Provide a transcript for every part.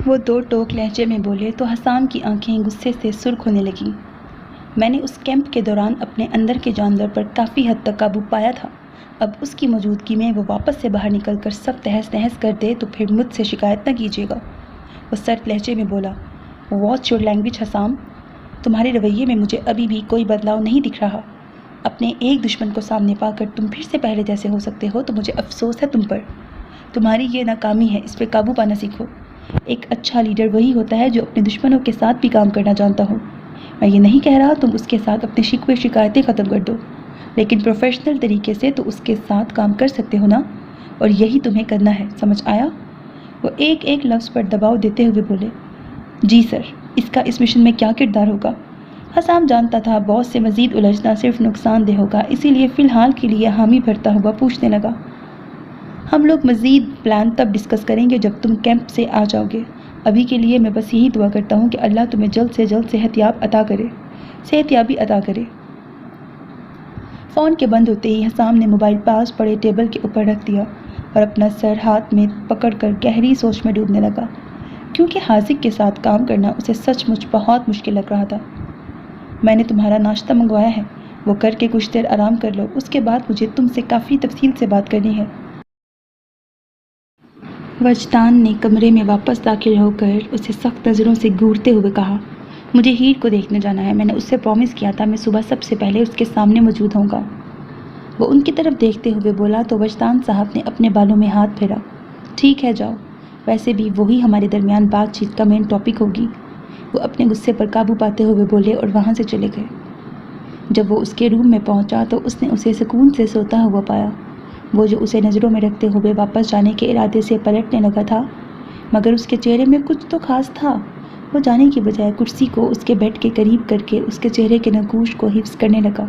وہ دو ٹوک لہجے میں بولے تو حسام کی آنکھیں غصے سے سرخ ہونے لگیں۔ میں نے اس کیمپ کے دوران اپنے اندر کے جانور پر کافی حد تک قابو پایا تھا، اب اس کی موجودگی میں وہ واپس سے باہر نکل کر سب تہس نہس کر دے تو پھر مجھ سے شکایت نہ کیجیے گا۔ وہ سرد لہجے میں بولا، واٹس یور لینگویج حسام؟ تمہارے رویے میں مجھے ابھی بھی کوئی بدلاؤ نہیں دکھ رہا۔ اپنے ایک دشمن کو سامنے پا کر تم پھر سے پہلے جیسے ہو سکتے ہو تو مجھے افسوس ہے تم پر۔ تمہاری یہ ناکامی ہے، اس پہ قابو پانا سیکھو۔ ایک اچھا لیڈر وہی ہوتا ہے جو اپنے دشمنوں کے ساتھ بھی کام کرنا جانتا ہو۔ میں یہ نہیں کہہ رہا تم اس کے ساتھ اپنے شکوے شکایتیں ختم کر دو، لیکن پروفیشنل طریقے سے تو اس کے ساتھ کام کر سکتے ہو نا، اور یہی تمہیں کرنا ہے، سمجھ آیا؟ وہ ایک ایک لفظ پر دباؤ دیتے ہوئے بولے، جی سر، اس کا اس مشن میں کیا کردار ہوگا؟ حسام جانتا تھا باس سے مزید الجھنا صرف نقصان دہ ہوگا، اسی لیے فی الحال کے لیے حامی بھرتا ہوا پوچھنے لگا، ہم لوگ مزید پلان تب ڈسکس کریں گے جب تم کیمپ سے آ جاؤ گے۔ ابھی کے لیے میں بس یہی دعا کرتا ہوں کہ اللہ تمہیں جلد سے جلد صحت یابی عطا کرے۔ فون کے بند ہوتے ہی حسام نے موبائل پاس پڑے ٹیبل کے اوپر رکھ دیا اور اپنا سر ہاتھ میں پکڑ کر گہری سوچ میں ڈوبنے لگا، کیونکہ حاذق کے ساتھ کام کرنا اسے سچ مچ بہت مشکل لگ رہا تھا۔ میں نے تمہارا ناشتہ منگوایا ہے، وہ کر کے کچھ دیر آرام کر لو، اس کے بعد مجھے تم سے کافی تفصیل سے بات کرنی ہے۔ وجدان نے کمرے میں واپس داخل ہو کر اسے سخت نظروں سے گھورتے ہوئے کہا، مجھے ہیر کو دیکھنے جانا ہے، میں نے اس سے پرومس کیا تھا میں صبح سب سے پہلے اس کے سامنے موجود ہوں گا۔ وہ ان کی طرف دیکھتے ہوئے بولا تو وجدان صاحب نے اپنے بالوں میں ہاتھ پھیرا، ٹھیک ہے جاؤ، ویسے بھی وہی ہمارے درمیان بات چیت کا مین ٹاپک ہوگی۔ وہ اپنے غصے پر قابو پاتے ہوئے بولے اور وہاں سے چلے گئے۔ جب وہ اس کے روم میں پہنچا تو اس نے اسے سکون سے سوتا ہوا پایا۔ وہ جو اسے نظروں میں رکھتے ہوئے واپس جانے کے ارادے سے پلٹنے لگا تھا، مگر اس کے چہرے میں کچھ تو خاص تھا۔ وہ جانے کی بجائے کرسی کو اس کے بیڈ کے قریب کر کے اس کے چہرے کے نقوش کو حفظ کرنے لگا۔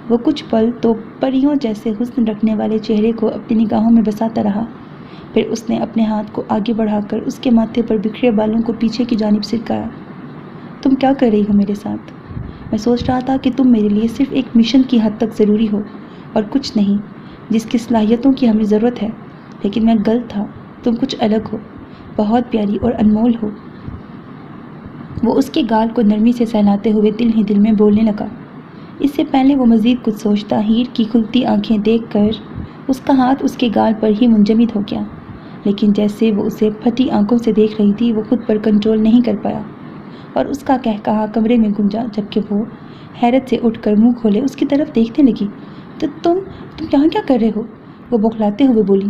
وہ کچھ پل تو پریوں جیسے حسن رکھنے والے چہرے کو اپنی نگاہوں میں بساتا رہا، پھر اس نے اپنے ہاتھ کو آگے بڑھا کر اس کے ماتھے پر بکھرے بالوں کو پیچھے کی جانب سرکایا۔ تم کیا کر رہی ہو میرے ساتھ؟ میں سوچ رہا تھا کہ تم میرے لیے صرف ایک مشن کی حد تک ضروری ہو اور کچھ نہیں، جس کی صلاحیتوں کی ہمیں ضرورت ہے، لیکن میں غلط تھا، تم کچھ الگ ہو، بہت پیاری اور انمول ہو۔ وہ اس کے گال کو نرمی سے سہلاتے ہوئے دل ہی دل میں بولنے لگا۔ اس سے پہلے وہ مزید کچھ سوچتا ہیر کی کھلتی آنکھیں دیکھ کر اس کا ہاتھ اس کے گال پر ہی منجمد ہو گیا، لیکن جیسے وہ اسے پھٹی آنکھوں سے دیکھ رہی تھی وہ خود پر کنٹرول نہیں کر پایا اور اس کا کہا کمرے میں گونجا، جبکہ وہ حیرت سے اٹھ کر منہ کھولے اس کی طرف دیکھنے لگی۔ تو تم یہاں کیا کر رہے ہو؟ وہ بوکھلاتے ہوئے بولی،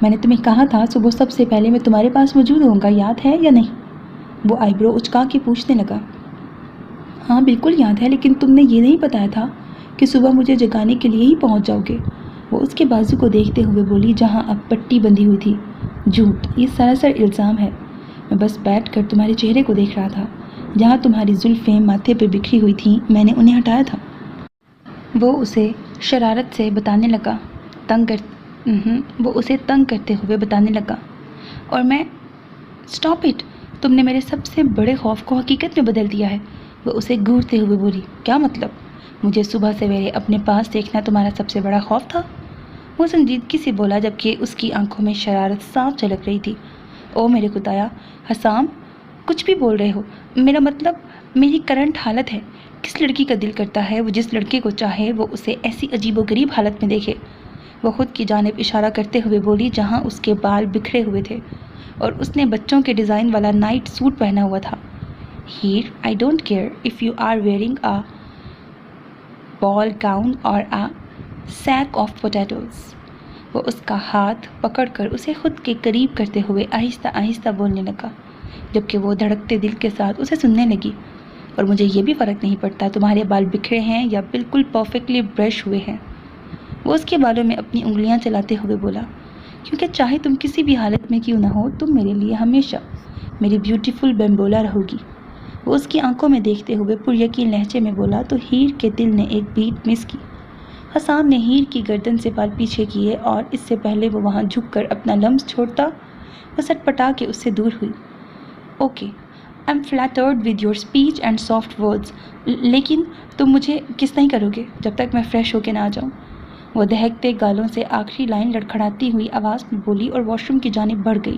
میں نے تمہیں کہا تھا صبح سب سے پہلے میں تمہارے پاس موجود ہوں گا، یاد ہے یا نہیں؟ وہ آئی برو اچکا کے پوچھنے لگا۔ ہاں بالکل یاد ہے، لیکن تم نے یہ نہیں بتایا تھا کہ صبح مجھے جگانے کے لیے ہی پہنچ جاؤ گے۔ وہ اس کے بازو کو دیکھتے ہوئے بولی جہاں اب پٹی بندھی ہوئی تھی، جھوٹ، یہ سراسر الزام ہے، میں بس بیٹھ کر تمہارے چہرے کو دیکھ رہا تھا، جہاں تمہاری زلفیں ماتھے پہ بکھری ہوئی تھیں میں نے انہیں ہٹایا تھا۔ وہ اسے شرارت سے بتانے لگا، وہ اسے تنگ کرتے ہوئے بتانے لگا، اور میں اسٹاپ اٹ، تم نے میرے سب سے بڑے خوف کو حقیقت میں بدل دیا ہے۔ وہ اسے گھورتے ہوئے بولی، کیا مطلب؟ مجھے صبح سویرے اپنے پاس دیکھنا تمہارا سب سے بڑا خوف تھا؟ وہ سنجیدگی سے بولا جبکہ اس کی آنکھوں میں شرارت صاف جھلک رہی تھی۔ او میرے خدایا، حسام کچھ بھی بول رہے ہو، میرا مطلب میری کرنٹ حالت ہے۔ کس لڑکی کا دل کرتا ہے وہ جس لڑکے کو چاہے وہ اسے ایسی عجیب و غریب حالت میں دیکھے؟ وہ خود کی جانب اشارہ کرتے ہوئے بولی جہاں اس کے بال بکھرے ہوئے تھے اور اس نے بچوں کے ڈیزائن والا نائٹ سوٹ پہنا ہوا تھا۔ Heer, I don't care if you are wearing a ball gown or a sake of potatoes. وہ اس کا ہاتھ پکڑ کر اسے خود کے قریب کرتے ہوئے آہستہ آہستہ بولنے لگا، جبکہ وہ دھڑکتے دل کے ساتھ اسے سننے لگی، اور مجھے یہ بھی فرق نہیں پڑتا تمہارے بال بکھرے ہیں یا بالکل پرفیکٹلی برش ہوئے ہیں۔ وہ اس کے بالوں میں اپنی انگلیاں چلاتے ہوئے بولا، کیونکہ چاہے تم کسی بھی حالت میں کیوں نہ ہو، تم میرے لیے ہمیشہ میری بیوٹیفل بیمبولا رہو گی۔ وہ اس کی آنکھوں میں دیکھتے ہوئے پر یقین لہجے میں بولا تو ہیر کے دل نے ایک بیٹ مس کی۔ حسام نے ہیر کی گردن سے بال پیچھے کیے اور اس سے پہلے وہ وہاں جھک کر اپنا لمس چھوڑتا وہ سٹ پٹا کے اس سے دور ہوئی۔ Okay, I am فلیٹرڈ with your speech and soft words, لیکن تم مجھے کس نہیں کرو گے جب تک میں فریش ہو کے نہ آ جاؤں؟ وہ دہکتے گالوں سے آخری لائن لڑکھڑاتی ہوئی آواز میں بولی اور واش روم کی جانب بڑھ گئی۔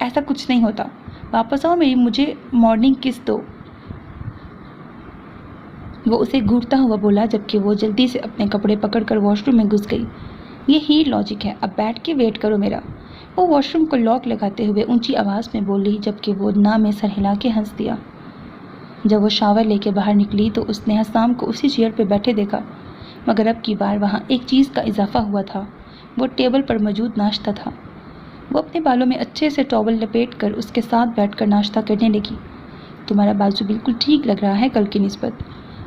ایسا کچھ نہیں ہوتا. واپس آؤ میری مجھے مارننگ کس دو. وہ اسے گھورتا ہوا بولا جبکہ وہ جلدی سے اپنے کپڑے پکڑ کر واش روم میں گھس گئی. یہ ہی لاجک ہے، اب بیٹھ کے ویٹ کرو میرا. وہ واش روم کو لاک لگاتے ہوئے اونچی آواز میں بولی جبکہ وہ نہ میں سر ہلا کے ہنس دیا. جب وہ شاور لے کے باہر نکلی تو اس نے حسام کو اسی چیئر پہ بیٹھے دیکھا، مگر اب کی بار وہاں ایک چیز کا اضافہ ہوا تھا. وہ ٹیبل پر موجود ناشتہ تھا. وہ اپنے بالوں میں اچھے سے ٹاول لپیٹ کر اس کے ساتھ بیٹھ کر ناشتہ کرنے لگی. تمہارا بازو بالکل ٹھیک لگ رہا ہے کل کی نسبت.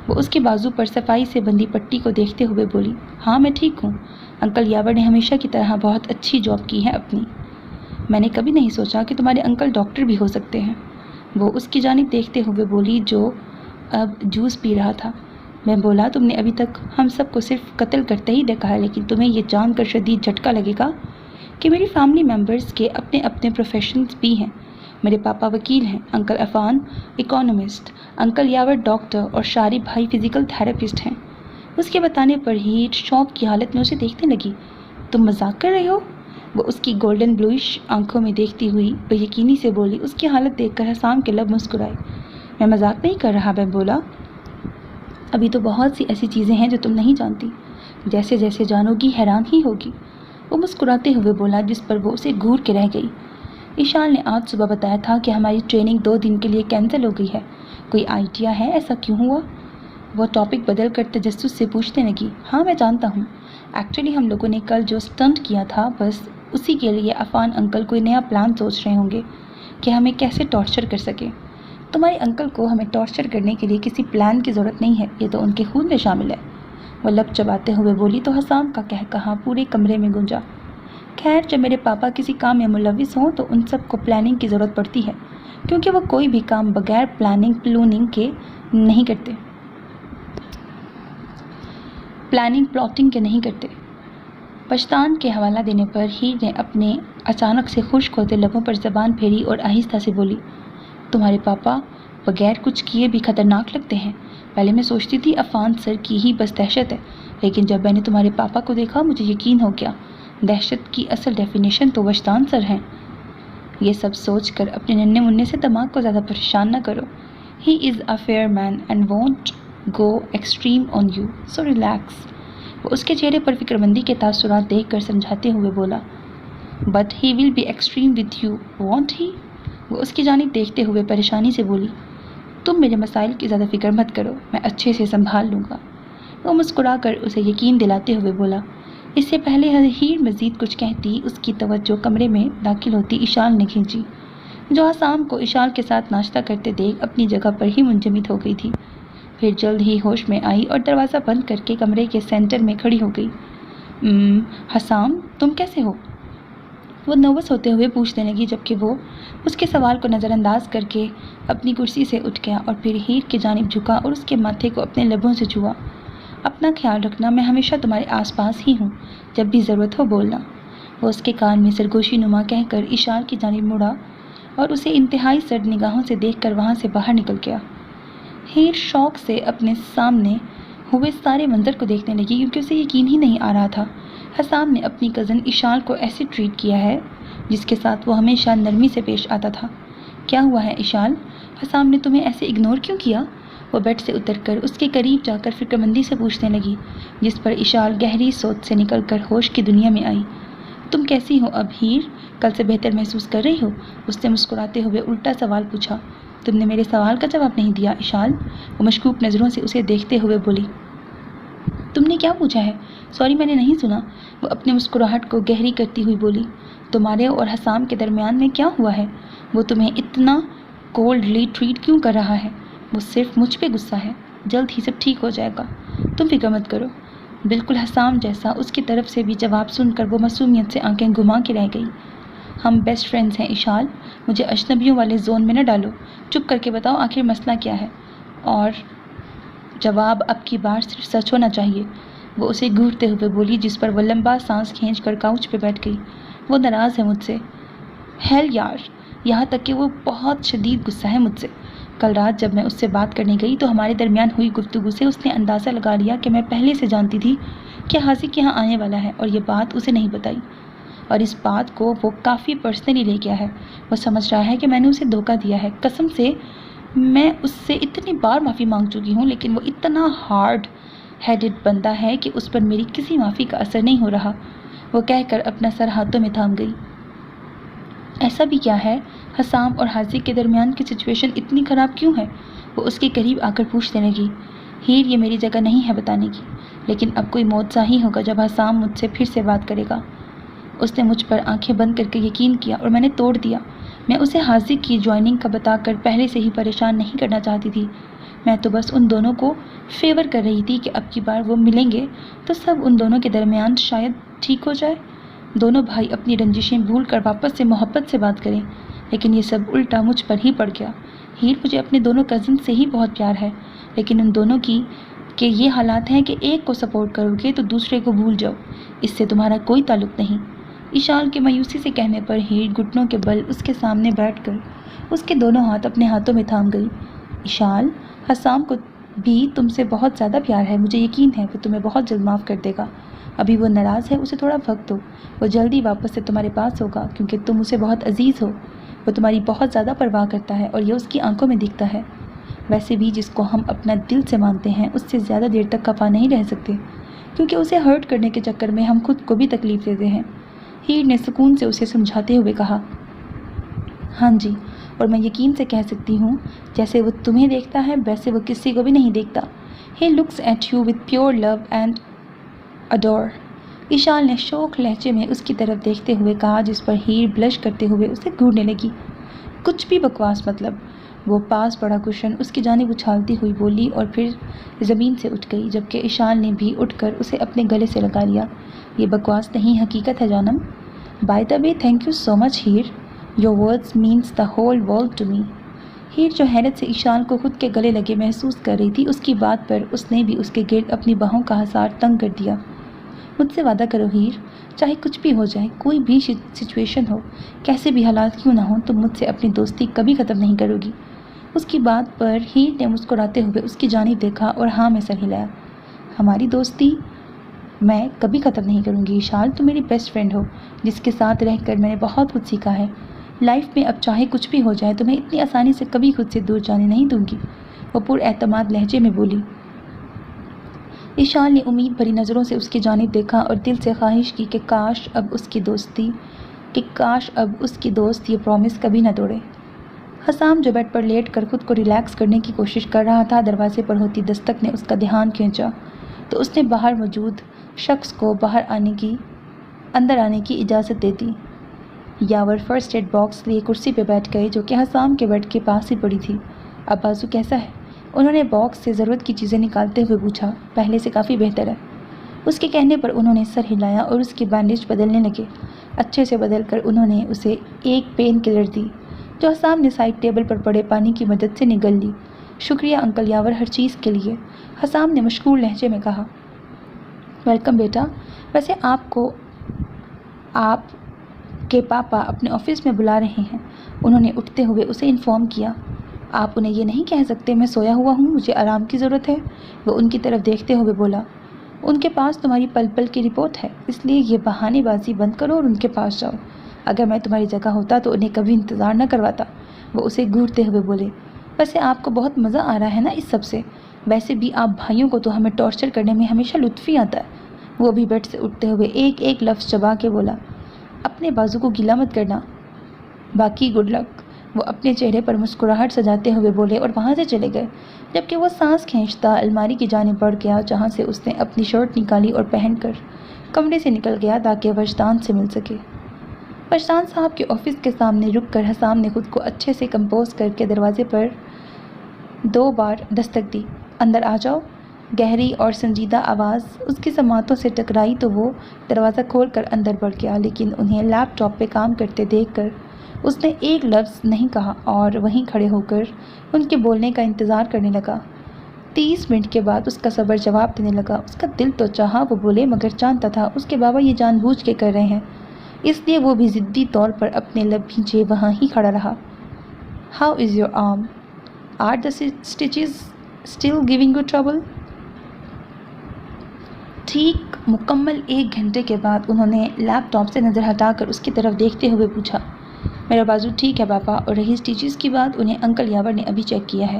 وہ اس کے بازو پر صفائی سے بندھی پٹی کو دیکھتے ہوئے بولی. ہاں میں ٹھیک ہوں. انکل یاور نے ہمیشہ کی طرح بہت اچھی جاب کی ہے اپنی. میں نے کبھی نہیں سوچا کہ تمہارے انکل ڈاکٹر بھی ہو سکتے ہیں. وہ اس کی جانب دیکھتے ہوئے بولی جو اب جوس پی رہا تھا. میں بولا تم نے ابھی تک ہم سب کو صرف قتل کرتے ہی دیکھا ہے، لیکن تمہیں یہ جان کر شدید جھٹکا لگے گا کہ میری فیملی ممبرز کے اپنے اپنے پروفیشنز بھی ہیں. میرے پاپا وکیل ہیں، انکل عفان اکانومسٹ، انکل یاور ڈاکٹر اور شارب بھائی فزیکل تھراپسٹ ہیں. اس کے بتانے پر ہی شوق کی حالت میں اسے دیکھنے لگی. تم مذاق کر رہے ہو؟ وہ اس کی گولڈن بلوئش آنکھوں میں دیکھتی ہوئی بے یقینی سے بولی. اس کی حالت دیکھ کر حسام کے لب مسکرائے. میں مذاق نہیں کر رہا. میں بولا ابھی تو بہت سی ایسی چیزیں ہیں جو تم نہیں جانتی. جیسے جیسے جانو گی حیران ہی ہوگی. وہ مسکراتے ہوئے بولا جس پر وہ اسے گھور کے رہ گئی. ایشان نے آج صبح بتایا تھا کہ ہماری ٹریننگ 2 دن کے لیے کینسل ہو گئی ہے. کوئی آئیڈیا ہے ایسا کیوں ہوا؟ وہ ٹاپک بدل کر تجسس سے پوچھنے لگی. ہاں میں جانتا ہوں. ایکچولی ہم لوگوں نے کل جو اسٹنٹ کیا تھا بس اسی کے لیے عفان انکل کوئی نیا پلان سوچ رہے ہوں گے کہ ہمیں کیسے ٹارچر کر سکیں. تمہارے انکل کو ہمیں ٹارچر کرنے کے لیے کسی پلان کی ضرورت نہیں ہے، یہ تو ان کے خون میں شامل ہے. وہ لب چباتے ہوئے بولی تو حسام کا کہا پورے کمرے میں گونجا. خیر جب میرے پاپا کسی کام میں ملوث ہوں تو ان سب کو پلاننگ کی ضرورت پڑتی ہے، کیونکہ وہ کوئی بھی کام بغیر پلاننگ کے نہیں کرتے. پلاٹنگ کے نہیں کرتے. پشتان کے حوالہ دینے پر ہیر نے اپنے اچانک سے خشک ہوتے لبوں پر زبان پھیری اور آہستہ سے بولی. تمہارے پاپا بغیر کچھ کیے بھی خطرناک لگتے ہیں. پہلے میں سوچتی تھی عفان سر کی ہی بس دہشت ہے، لیکن جب میں نے تمہارے پاپا کو دیکھا مجھے یقین ہو گیا دہشت کی اصل ڈیفینیشن تو وجدان سر ہیں. یہ سب سوچ کر اپنے ننھے منھے سے دماغ کو زیادہ پریشان نہ کرو. He is a fair man and won't go extreme on you so relax. وہ اس کے چہرے پر فکر مندی کے تاثرات دیکھ کر سمجھاتے ہوئے بولا. But he will be extreme with you won't he. وہ اس کی جانب دیکھتے ہوئے پریشانی سے بولی. تم میرے مسائل کی زیادہ فکر مت کرو، میں اچھے سے سنبھال لوں گا. وہ مسکرا کر اسے یقین دلاتے ہوئے بولا. اس سے پہلے ہیر مزید کچھ کہتی اس کی توجہ کمرے میں داخل ہوتی ایشان نے کھینچی، جو حسام کو ایشان کے ساتھ ناشتہ کرتے دیکھ اپنی جگہ پر ہی منجمد ہو گئی تھی. پھر جلد ہی ہوش میں آئی اور دروازہ بند کر کے کمرے کے سینٹر میں کھڑی ہو گئی. حسام تم کیسے ہو؟ وہ نروس ہوتے ہوئے پوچھنے لگی جبکہ وہ اس کے سوال کو نظر انداز کر کے اپنی کرسی سے اٹھ گیا اور پھر ہیر کی جانب جھکا اور اس کے ماتھے کو اپنے لبوں سے چھوا. اپنا خیال رکھنا، میں ہمیشہ تمہارے آس پاس ہی ہوں، جب بھی ضرورت ہو بولنا. وہ اس کے کان میں سرگوشی نما کہہ کر ایشان کی جانب مڑا اور اسے انتہائی سرد نگاہوں سے دیکھ کر وہاں سے باہر نکل گیا. ہیر شوق سے اپنے سامنے ہوئے سارے منظر کو دیکھنے لگی کیونکہ اسے یقین ہی نہیں آ رہا تھا حسام نے اپنی کزن ایشان کو ایسے ٹریٹ کیا ہے جس کے ساتھ وہ ہمیشہ نرمی سے پیش آتا تھا. کیا ہوا ہے ایشان؟ حسام نے تمہیں ایسے اگنور کیوں کیا؟ وہ بیڈ سے اتر کر اس کے قریب جا کر فکر مندی سے پوچھنے لگی، جس پر ایشان گہری سوچ سے نکل کر ہوش کی دنیا میں آئی. تم کیسی ہو اب ہیر؟ کل سے بہتر محسوس کر رہی ہو؟ اس نے مسکراتے ہوئے الٹا سوال پوچھا. تم نے میرے سوال کا جواب نہیں دیا ایشان. وہ مشکوک نظروں سے اسے دیکھتے ہوئے بولی. تم نے کیا پوچھا ہے؟ سوری میں نے نہیں سنا. وہ اپنے مسکراہٹ کو گہری کرتی ہوئی بولی. تمہارے اور حسام کے درمیان میں کیا ہوا ہے؟ وہ تمہیں اتنا کولڈلی ٹریٹ کیوں کر رہا ہے؟ وہ صرف مجھ پہ غصہ ہے. جلد ہی سب ٹھیک ہو جائے گا، تم فکر مت کرو. بالکل حسام جیسا. اس کی طرف سے بھی جواب سن کر وہ معصومیت سے آنکھیں گھما کے رہ گئی. ہم بیسٹ فرینڈز ہیں ایشان، مجھے اجنبیوں والے زون میں نہ ڈالو. چپ کر کے بتاؤ آخر مسئلہ کیا ہے، اور جواب اب کی بار صرف سچ ہونا چاہیے. وہ اسے گھورتے ہوئے بولی جس پر وہ لمبا سانس کھینچ کر کاؤچ پہ بیٹھ گئی. وہ ناراض ہے مجھ سے. ہیل یار، یہاں تک کہ وہ بہت شدید غصہ ہے مجھ سے. کل رات جب میں اس سے بات کرنے گئی تو ہمارے درمیان ہوئی گفتگو سے اس نے اندازہ لگا لیا کہ میں پہلے سے جانتی تھی کہ حاذق یہاں آنے والا ہے اور یہ بات اسے نہیں بتائی. اور اس بات کو وہ کافی پرسنلی لے گیا ہے۔ وہ سمجھ رہا ہے کہ میں نے اسے دھوکہ دیا ہے۔ قسم سے میں اس سے اتنی بار معافی مانگ چکی ہوں، لیکن وہ اتنا ہارڈ ہیڈڈ بندہ ہے کہ اس پر میری کسی معافی کا اثر نہیں ہو رہا، وہ کہہ کر اپنا سر ہاتھوں میں تھام گئی۔ ایسا بھی کیا ہے؟ حسام اور حاضر کے درمیان کی سچویشن اتنی خراب کیوں ہے؟ وہ اس کے قریب آ کر پوچھنے لگی۔ ہیر، یہ میری جگہ نہیں ہے بتانے کی، لیکن اب کوئی موت ہی ہوگا جب حسام مجھ سے پھر سے بات کرے گا۔ اس نے مجھ پر آنکھیں بند کر کے یقین کیا اور میں نے توڑ دیا۔ میں اسے حاضر کی جوائننگ کا بتا کر پہلے سے ہی پریشان نہیں کرنا چاہتی تھی۔ میں تو بس ان دونوں کو فیور کر رہی تھی کہ اب کی بار وہ ملیں گے تو سب ان دونوں کے درمیان شاید ٹھیک ہو جائے، دونوں بھائی اپنی رنجشیں بھول کر واپس سے محبت سے بات کریں۔ لیکن یہ سب الٹا مجھ پر ہی پڑ گیا۔ ہیر، مجھے اپنے دونوں کزن سے ہی بہت پیار ہے، لیکن ان دونوں کی کہ یہ حالات ہیں کہ ایک کو سپورٹ کرو گے تو دوسرے کو بھول جاؤ، اس سے تمہارا کوئی تعلق نہیں۔ ایشال کے مایوسی سے کہنے پر ہیر گھٹنوں کے بل اس کے سامنے بیٹھ کر اس کے دونوں ہاتھ اپنے ہاتھوں میں تھام گئی۔ ایشال، حسام کو بھی تم سے بہت زیادہ پیار ہے، مجھے یقین ہے وہ تمہیں بہت جلد معاف کر دے گا۔ ابھی وہ ناراض ہے، اسے تھوڑا وقت دو، وہ جلدی واپس سے تمہارے پاس ہوگا کیونکہ تم اسے بہت عزیز ہو۔ وہ تمہاری بہت زیادہ پرواہ کرتا ہے اور یہ اس کی آنکھوں میں دکھتا ہے۔ ویسے بھی جس کو ہم اپنا دل سے مانتے ہیں اس سے زیادہ دیر تک خفا نہیں رہ سکتے، کیونکہ اسے ہرٹ کرنے کے چکر میں ہم خود کو بھی تکلیف دیتے ہیں۔ ہیر نے سکون سے اسے سمجھاتے ہوئے کہا۔ ہاں جی، اور میں یقین سے کہہ سکتی ہوں جیسے وہ تمہیں دیکھتا ہے ویسے وہ کسی کو بھی نہیں دیکھتا۔ He looks at you with pure love and adore. Eshal نے شوق لہجے میں اس کی طرف دیکھتے ہوئے کہا، جس پر ہیر بلش کرتے ہوئے اسے گھورنے لگی۔ کچھ بھی بکواس مطلب۔ وہ پاس پڑا کشن اس کی جانب اچھالتی ہوئی بولی اور پھر زمین سے اٹھ گئی، جبکہ ایشال نے بھی اٹھ کر اسے اپنے گلے سے لگا لیا۔ یہ بکواس نہیں، حقیقت ہے جانم۔ By the way, thank you so much Heer, your words means the whole world to me. Heer جو حیرت سے ایشال کو خود کے گلے لگے محسوس کر رہی تھی، اس کی بات پر اس نے بھی اس کے گرد اپنی باہوں کا حصار تنگ کر دیا۔ مجھ سے وعدہ کرو ہیر، چاہے کچھ بھی ہو جائے، کوئی بھی سچویشن ہو، کیسے بھی حالات کیوں نہ ہوں، تم مجھ سے اپنی دوستی کبھی ختم نہیں کرو گی۔ اس کی بات پر ہیر نے مسکراتے ہوئے اس کی جانب دیکھا اور ہاں میں سر ہلایا۔ ہماری دوستی میں کبھی ختم نہیں کروں گی ایشال، تم میری بیسٹ فرینڈ ہو جس کے ساتھ رہ کر میں نے بہت کچھ سیکھا ہے۔ لائف میں اب چاہے کچھ بھی ہو جائے تمہیں اتنی آسانی سے کبھی خود سے دور جانے نہیں دوں گی، وہ پر اعتماد لہجے میں بولی۔ ایشال نے امید بھری نظروں سے اس کی جانب دیکھا اور دل سے خواہش کی کہ کاش اب اس کی دوست یہ پرومس کبھی نہ توڑے۔ حسام جو بیڈ پر لیٹ کر خود کو ریلیکس کرنے کی کوشش کر رہا تھا، دروازے پر ہوتی دستک نے اس کا دھیان کھینچا تو اس نے باہر موجود شخص کو اندر آنے کی اجازت دے دی۔ یاور فرسٹ ایڈ باکس لیے کرسی پہ بیٹھ گئے جو کہ حسام کے بیڈ کے پاس ہی پڑی تھی۔ اب بازو کیسا ہے؟ انہوں نے باکس سے ضرورت کی چیزیں نکالتے ہوئے پوچھا۔ پہلے سے کافی بہتر ہے، اس کے کہنے پر انہوں نے سر ہلایا اور اس کی بینڈیج بدلنے لگے۔ اچھے سے بدل کر انہوں نے اسے ایک پین کلر دی جو حسام نے سائڈ ٹیبل پر پڑے پانی کی مدد سے نگل لی۔ شکریہ انکل یاور ہر چیز کے لیے، حسام نے مشکور لہجے میں کہا۔ ویلکم بیٹا، ویسے آپ کے پاپا اپنے آفس میں بلا رہے ہیں، انہوں نے اٹھتے ہوئے اسے انفارم کیا۔ آپ انہیں یہ نہیں کہہ سکتے میں سویا ہوا ہوں، مجھے آرام کی ضرورت ہے، وہ ان کی طرف دیکھتے ہوئے بولا۔ ان کے پاس تمہاری پل پل کی رپورٹ ہے، اس لیے یہ بہانے بازی بند کرو اور ان کے پاس جاؤ۔ اگر میں تمہاری جگہ ہوتا تو انہیں کبھی انتظار نہ کرواتا، وہ اسے گھورتے ہوئے بولے۔ ویسے آپ کو بہت مزہ آ رہا ہے نا اس سب سے، ویسے بھی آپ بھائیوں کو تو ہمیں ٹارچر کرنے میں ہمیشہ لطف ہی آتا ہے، وہ بھی بیڈ سے اٹھتے ہوئے ایک ایک لفظ چبا کے بولا۔ اپنے بازو کو گیلا مت کرنا، باقی گڈ لک، وہ اپنے چہرے پر مسکراہٹ سجاتے ہوئے بولے اور وہاں سے چلے گئے، جبکہ وہ سانس کھینچتا الماری کی جانب بڑھ گیا جہاں سے اس نے اپنی شرٹ نکالی اور پہن کر کمرے سے نکل گیا تاکہ وجدان سے مل سکے۔ وجدان صاحب کے آفس کے سامنے رک کر حسام نے خود کو اچھے سے کمپوز کر کے دروازے پر 2 بار دستک دی۔ اندر آ جاؤ، گہری اور سنجیدہ آواز اس کی سماعتوں سے ٹکرائی تو وہ دروازہ کھول کر اندر بڑھ گیا، لیکن انہیں لیپ ٹاپ پہ کام کرتے دیکھ کر اس نے ایک لفظ نہیں کہا اور وہیں کھڑے ہو کر ان کے بولنے کا انتظار کرنے لگا۔ 30 منٹ کے بعد اس کا صبر جواب دینے لگا۔ اس کا دل تو چاہا وہ بولے، مگر جانتا تھا اس کے بابا یہ جان بوجھ کے کر رہے ہیں، اس لیے وہ بھی ضدی طور پر اپنے لب بھینچے وہاں ہی کھڑا رہا۔ How is your arm? Are the stitches still giving you trouble? ٹھیک مکمل 1 گھنٹے کے بعد انہوں نے لیپ ٹاپ سے نظر ہٹا کر اس کی طرف دیکھتے ہوئے پوچھا، میرا بازو ٹھیک ہے پاپا، اور رہی اسٹیچز کی بات، انہیں انکل یاور نے ابھی چیک کیا ہے،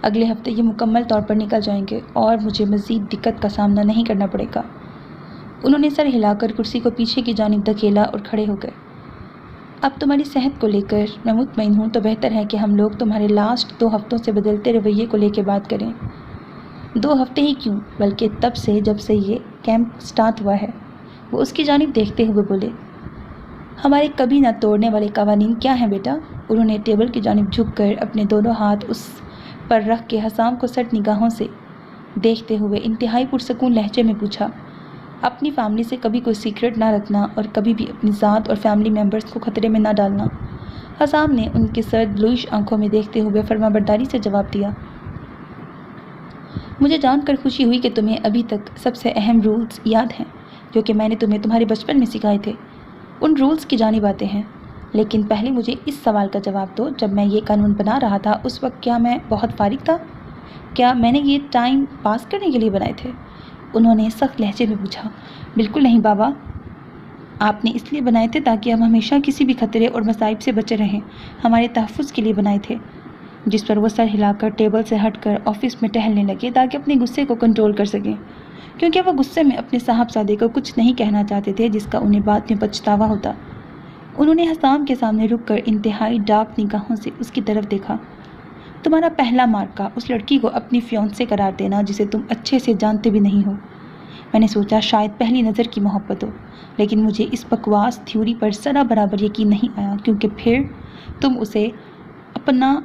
اگلے ہفتے یہ مکمل طور پر نکل جائیں گے اور مجھے مزید دقت کا سامنا نہیں کرنا پڑے گا۔ انہوں نے سر ہلا کر کرسی کو پیچھے کی جانب دھکیلا اور کھڑے ہو گئے۔ اب تمہاری صحت کو لے کر میں مطمئن ہوں، تو بہتر ہے کہ ہم لوگ تمہارے لاسٹ 2 ہفتوں سے بدلتے رویے کو لے کے بات کریں۔ 2 ہفتے ہی کیوں، بلکہ تب سے جب سے یہ کیمپ سٹارٹ ہوا ہے۔ وہ اس کی جانب دیکھتے ہوئے بولے، ہمارے کبھی نہ توڑنے والے قوانین کیا ہیں بیٹا؟ انہوں نے ٹیبل کی جانب جھک کر اپنے دونوں ہاتھ اس پر رکھ کے حسام کو سرد نگاہوں سے دیکھتے ہوئے انتہائی پرسکون لہجے میں پوچھا، اپنی فیملی سے کبھی کوئی سیکرٹ نہ رکھنا اور کبھی بھی اپنی ذات اور فیملی ممبرز کو خطرے میں نہ ڈالنا۔ حسام نے ان کی سرد بلوئش آنکھوں میں دیکھتے ہوئے فرمانبرداری سے جواب دیا، مجھے جان کر خوشی ہوئی کہ تمہیں ابھی تک سب سے اہم رولز یاد ہیں جو کہ میں نے تمہیں تمہارے بچپن میں سکھائے تھے۔ ان رولز کی جانب آتے ہیں، لیکن پہلے مجھے اس سوال کا جواب دو، جب میں یہ قانون بنا رہا تھا اس وقت کیا میں بہت فارغ تھا؟ کیا میں نے یہ ٹائم پاس کرنے کے لیے بنائے تھے؟ انہوں نے سخت لہجے میں پوچھا، بالکل نہیں بابا، آپ نے اس لیے بنائے تھے تاکہ ہم ہمیشہ کسی بھی خطرے اور مصائب سے بچے رہیں، ہمارے تحفظ کے لیے بنائے تھے۔ جس پر وہ سر ہلا کر ٹیبل سے ہٹ کر آفس میں ٹہلنے لگے تاکہ اپنے غصے کو کنٹرول کر سکیں، کیونکہ وہ غصے میں اپنے صاحبزادے کو کچھ نہیں کہنا چاہتے تھے جس کا انہیں بعد میں پچھتاوا ہوتا۔ انہوں نے حسام کے سامنے رک کر انتہائی ڈارک نگاہوں سے اس کی طرف دیکھا، تمہارا پہلا مارکا اس لڑکی کو اپنی فیونسے قرار دینا جسے تم اچھے سے جانتے بھی نہیں ہو۔ میں نے سوچا شاید پہلی نظر کی محبت ہو، لیکن مجھے اس بکواس تھیوری پر ذرا برابر یقین نہیں آیا، کیونکہ پھر تم اسے اپنا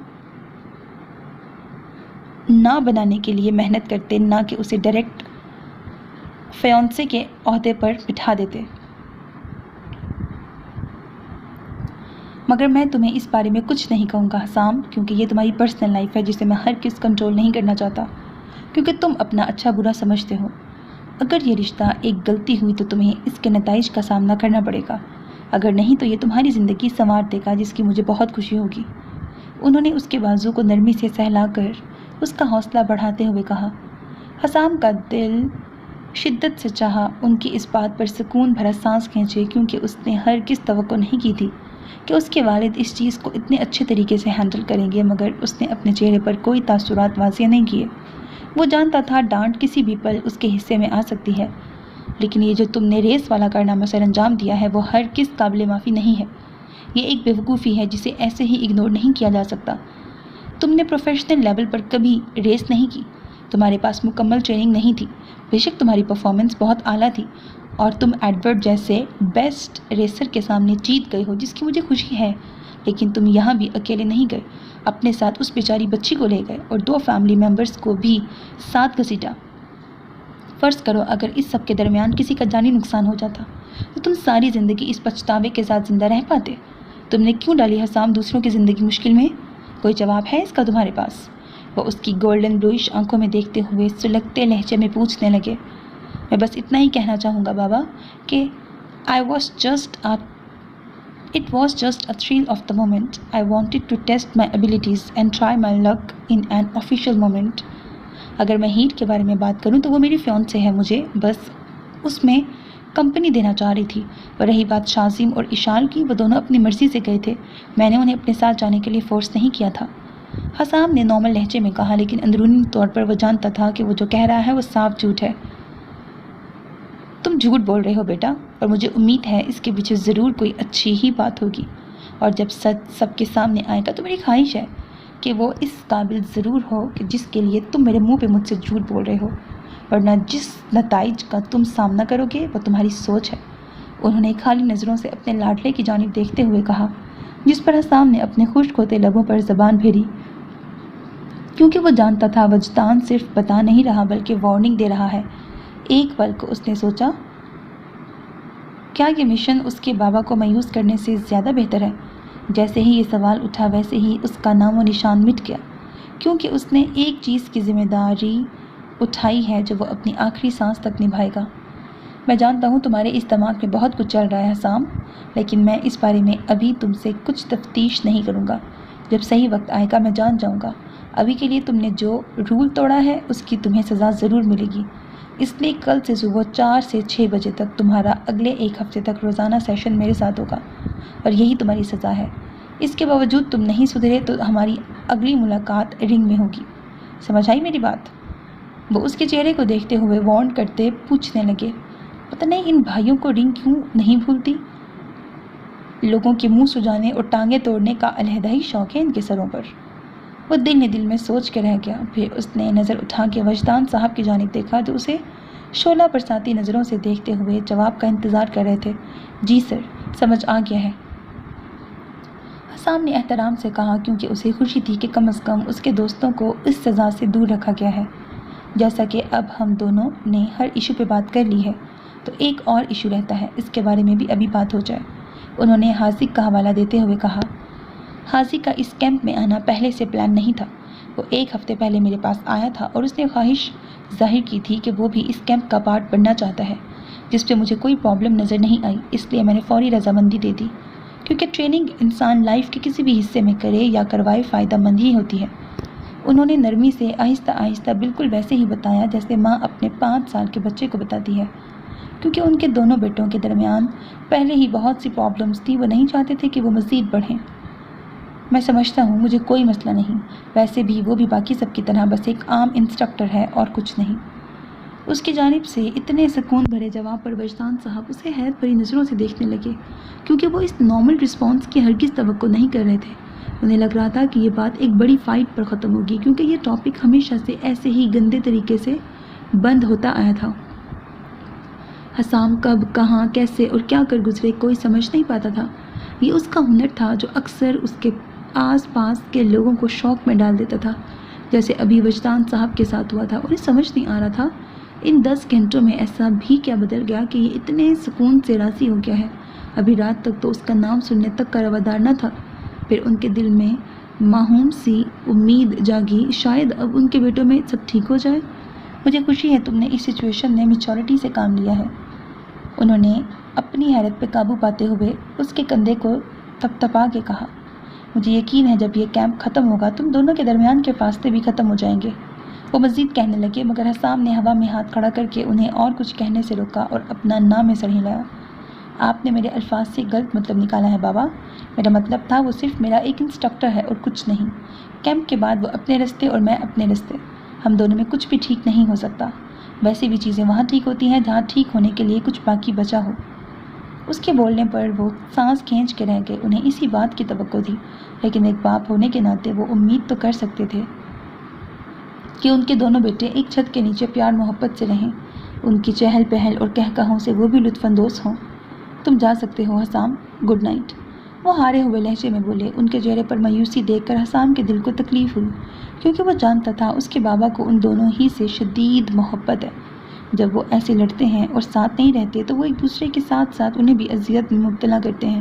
نہ بنانے کے لیے محنت کرتے، نہ کہ اسے ڈائریکٹ فیونسے کے عہدے پر بٹھا دیتے۔ مگر میں تمہیں اس بارے میں کچھ نہیں کہوں گا حسام، کیونکہ یہ تمہاری پرسنل لائف ہے جسے میں ہرگز کنٹرول نہیں کرنا چاہتا، کیونکہ تم اپنا اچھا برا سمجھتے ہو۔ اگر یہ رشتہ ایک غلطی ہوئی تو تمہیں اس کے نتائج کا سامنا کرنا پڑے گا، اگر نہیں تو یہ تمہاری زندگی سنوار دے گا، جس کی مجھے بہت خوشی ہوگی۔ انہوں نے اس کے بازو کو نرمی سے سہلا کر اس کا حوصلہ بڑھاتے ہوئے کہا۔ حسام کا دل شدت سے چاہا ان کی اس بات پر سکون بھرا سانس کھینچے، کیونکہ اس نے ہرگز توقع نہیں کی تھی کہ اس کے والد اس چیز کو اتنے اچھے طریقے سے ہینڈل کریں گے، مگر اس نے اپنے چہرے پر کوئی تاثرات واضح نہیں کیے۔ وہ جانتا تھا ڈانٹ کسی بھی پل اس کے حصے میں آ سکتی ہے، لیکن یہ جو تم نے ریس والا کارنامہ سر انجام دیا ہے وہ ہرگز قابل معافی نہیں ہے۔ یہ ایک بیوقوفی ہے جسے ایسے ہی اگنور نہیں کیا جا سکتا۔ تم نے پروفیشنل لیول پر کبھی ریس نہیں کی، تمہارے پاس مکمل ٹریننگ نہیں تھی، بے شک تمہاری پرفارمنس بہت اعلیٰ تھی اور تم ایڈورڈ جیسے بیسٹ ریسر کے سامنے جیت گئے ہو، جس کی مجھے خوشی ہے، لیکن تم یہاں بھی اکیلے نہیں گئے، اپنے ساتھ اس بیچاری بچی کو لے گئے اور 2 فیملی ممبرز کو بھی ساتھ گھسیٹا۔ فرض کرو اگر اس سب کے درمیان کسی کا جانی نقصان ہو جاتا تو تم ساری زندگی اس پچھتاوے کے ساتھ زندہ رہ پاتے؟ تم نے کیوں ڈالی حسام دوسروں کی زندگی مشکل میں؟ کوئی جواب ہے اس کا تمہارے پاس؟ وہ اس کی گولڈن بلوئش آنکھوں میں دیکھتے ہوئے سلگتے لہجے میں پوچھنے لگے۔ میں بس اتنا ہی کہنا چاہوں گا بابا کہ It was just a thrill of the moment. I wanted to test my abilities and try my luck in an official moment. اگر میں ہیٹ کے بارے میں بات کروں تو وہ میری فیونسے ہے، مجھے بس اس میں کمپنی دینا چاہ رہی تھی۔ اور رہی بات شازم اور اشال کی، وہ دونوں اپنی مرضی سے گئے تھے، میں نے انہیں اپنے ساتھ جانے کے لیے فورس نہیں کیا تھا، حسام نے نارمل لہجے میں کہا، لیکن اندرونی طور پر وہ جانتا تھا کہ وہ جو کہہ رہا ہے وہ صاف جھوٹ ہے۔ تم جھوٹ بول رہے ہو بیٹا، اور مجھے امید ہے اس کے پیچھے ضرور کوئی اچھی ہی بات ہوگی، اور جب سچ سب کے سامنے آئے گا تو میری خواہش ہے کہ وہ اس قابل ضرور ہو کہ جس کے لیے تم میرے منہ پہ مجھ سے جھوٹ بول رہے ہو، ورنہ جس نتائج کا تم سامنا کرو گے وہ تمہاری سوچ ہے۔ انہوں نے خالی نظروں سے اپنے لاڈلے کی جانب دیکھتے ہوئے کہا، جس پر حسام نے اپنے خشک ہوتے لبوں پر زبان پھیری، کیونکہ وہ جانتا تھا وجدان صرف بتا نہیں رہا بلکہ وارننگ دے رہا ہے۔ ایک پل کو اس نے سوچا، کیا یہ مشن اس کے بابا کو مایوس کرنے سے زیادہ بہتر ہے؟ جیسے ہی یہ سوال اٹھا ویسے ہی اس کا نام و نشان مٹ گیا، کیونکہ اس نے ایک چیز کی ذمہ داری اٹھائی ہے جو وہ اپنی آخری سانس تک نبھائے گا۔ میں جانتا ہوں تمہارے اس دماغ میں بہت کچھ چل رہا ہے حسام، لیکن میں اس بارے میں ابھی تم سے کچھ تفتیش نہیں کروں گا، جب صحیح وقت آئے گا میں جان جاؤں گا۔ ابھی کے لیے تم نے جو رول توڑا ہے اس کی تمہیں سزا ضرور ملے گی، اس لیے کل سے صبح 4 سے 6 بجے تک تمہارا اگلے 1 ہفتے تک روزانہ سیشن میرے ساتھ ہوگا اور یہی تمہاری سزا ہے۔ اس کے باوجود تم نہیں سدھرے تو ہماری اگلی ملاقات رنگ میں ہوگی۔ سمجھ آئی میری بات؟ وہ اس کے چہرے کو دیکھتے ہوئے وارن کرتے پوچھنے لگے، پتہ نہیں ان بھائیوں کو رنگ کیوں نہیں بھولتی؟ لوگوں کے منہ سجانے اور ٹانگیں توڑنے کا علیحدہ ہی شوق ہے ان کے سروں پر۔ وہ دل نے دل میں سوچ کے رہ گیا۔ پھر اس نے نظر اٹھا کے وجدان صاحب کی جانب دیکھا جو اسے شعلہ برساتی نظروں سے دیکھتے ہوئے جواب کا انتظار کر رہے تھے۔ جی سر، سمجھ آ گیا ہے، حسام نے احترام سے کہا، کیونکہ اسے خوشی تھی کہ کم از کم اس کے دوستوں کو اس سزا سے دور رکھا گیا ہے۔ جیسا کہ اب ہم دونوں نے ہر ایشو پہ بات کر لی ہے تو ایک اور ایشو رہتا ہے، اس کے بارے میں بھی ابھی بات ہو جائے۔ انہوں نے حاذق کا حوالہ دیتے ہوئے کہا، حاذق کا اس کیمپ میں آنا پہلے سے پلان نہیں تھا۔ وہ 1 ہفتے پہلے میرے پاس آیا تھا اور اس نے خواہش ظاہر کی تھی کہ وہ بھی اس کیمپ کا پارٹ بننا چاہتا ہے، جس پہ مجھے کوئی پرابلم نظر نہیں آئی، اس لیے میں نے فوری رضامندی دے دی، کیونکہ ٹریننگ انسان لائف کے کسی بھی حصے میں کرے یا کروائے فائدہ مند ہی ہوتی ہے۔ انہوں نے نرمی سے آہستہ آہستہ بالکل ویسے ہی بتایا جیسے ماں اپنے 5 سال کے بچے کو بتاتی ہے، کیونکہ ان کے دونوں بیٹوں کے درمیان پہلے ہی بہت سی پرابلمز تھی، وہ نہیں چاہتے تھے کہ وہ مزید بڑھیں۔ میں سمجھتا ہوں، مجھے کوئی مسئلہ نہیں، ویسے بھی وہ بھی باقی سب کی طرح بس ایک عام انسٹرکٹر ہے اور کچھ نہیں۔ اس کی جانب سے اتنے سکون بھرے جواب پر وجدان صاحب اسے حیرت بھری نظروں سے دیکھنے لگے، کیونکہ وہ اس نارمل رسپانس کی ہرگز توقع نہیں کر رہے تھے۔ انہیں لگ رہا تھا کہ یہ بات ایک بڑی فائٹ پر ختم ہوگی، کیونکہ یہ ٹاپک ہمیشہ سے ایسے ہی گندے طریقے سے بند ہوتا آیا تھا۔ حسام کب، کہاں، کیسے اور کیا کر گزرے کوئی سمجھ نہیں پاتا تھا۔ یہ اس کا ہنر تھا جو اکثر اس کے آس پاس کے لوگوں کو شوق میں ڈال دیتا تھا، جیسے ابھی وجدان صاحب کے ساتھ ہوا تھا۔ انہیں سمجھ نہیں آ رہا تھا ان 10 گھنٹوں میں ایسا بھی کیا بدل گیا کہ یہ اتنے سکون سے راضی ہو گیا ہے۔ ابھی رات تک تو اس کا نام سننے تک کا روادار نہ تھا، پھر ان کے دل میں معموم سی امید جاگی، شاید اب ان کے بیٹوں میں سب ٹھیک ہو جائے۔ مجھے خوشی ہے تم نے اس سچویشن میں میچورٹی سے کام لیا ہے۔ انہوں نے اپنی حیرت پہ قابو پاتے ہوئے اس کے کندھے کو تھپتھپا کے کہا، مجھے یقین ہے جب یہ کیمپ ختم ہوگا تم دونوں کے درمیان کے فاصلے بھی ختم ہو جائیں گے۔ وہ مزید کہنے لگے، مگر حسام نے ہوا میں ہاتھ کھڑا کر کے انہیں اور کچھ کہنے سے روکا اور اپنا نام میں سر ہلایا۔ آپ نے میرے الفاظ سے غلط مطلب نکالا ہے بابا، میرا مطلب تھا وہ صرف میرا ایک انسٹرکٹر ہے اور کچھ نہیں۔ کیمپ کے بعد وہ اپنے رستے اور میں اپنے رستے، ہم دونوں میں کچھ بھی ٹھیک نہیں ہو سکتا۔ ویسے بھی چیزیں وہاں ٹھیک ہوتی ہیں جہاں ٹھیک ہونے کے لیے کچھ باقی بچا ہو۔ اس کے بولنے پر وہ سانس کھینچ کے رہ گئے۔ انہیں اسی بات کی توقع تھی، لیکن ایک باپ ہونے کے ناطے وہ امید تو کر سکتے تھے کہ ان کے دونوں بیٹے ایک چھت کے نیچے پیار محبت سے رہیں، ان کی چہل پہل اور کہکہوں سے وہ بھی لطف اندوز ہوں۔ تم جا سکتے ہو حسام، گڈ نائٹ، وہ ہارے ہوئے لہجے میں بولے۔ ان کے چہرے پر مایوسی دیکھ کر حسام کے دل کو تکلیف ہوئی، کیونکہ وہ جانتا تھا اس کے بابا کو ان دونوں ہی سے شدید محبت ہے۔ جب وہ ایسے لڑتے ہیں اور ساتھ نہیں رہتے تو وہ ایک دوسرے کے ساتھ ساتھ انہیں بھی اذیت میں مبتلا کرتے ہیں،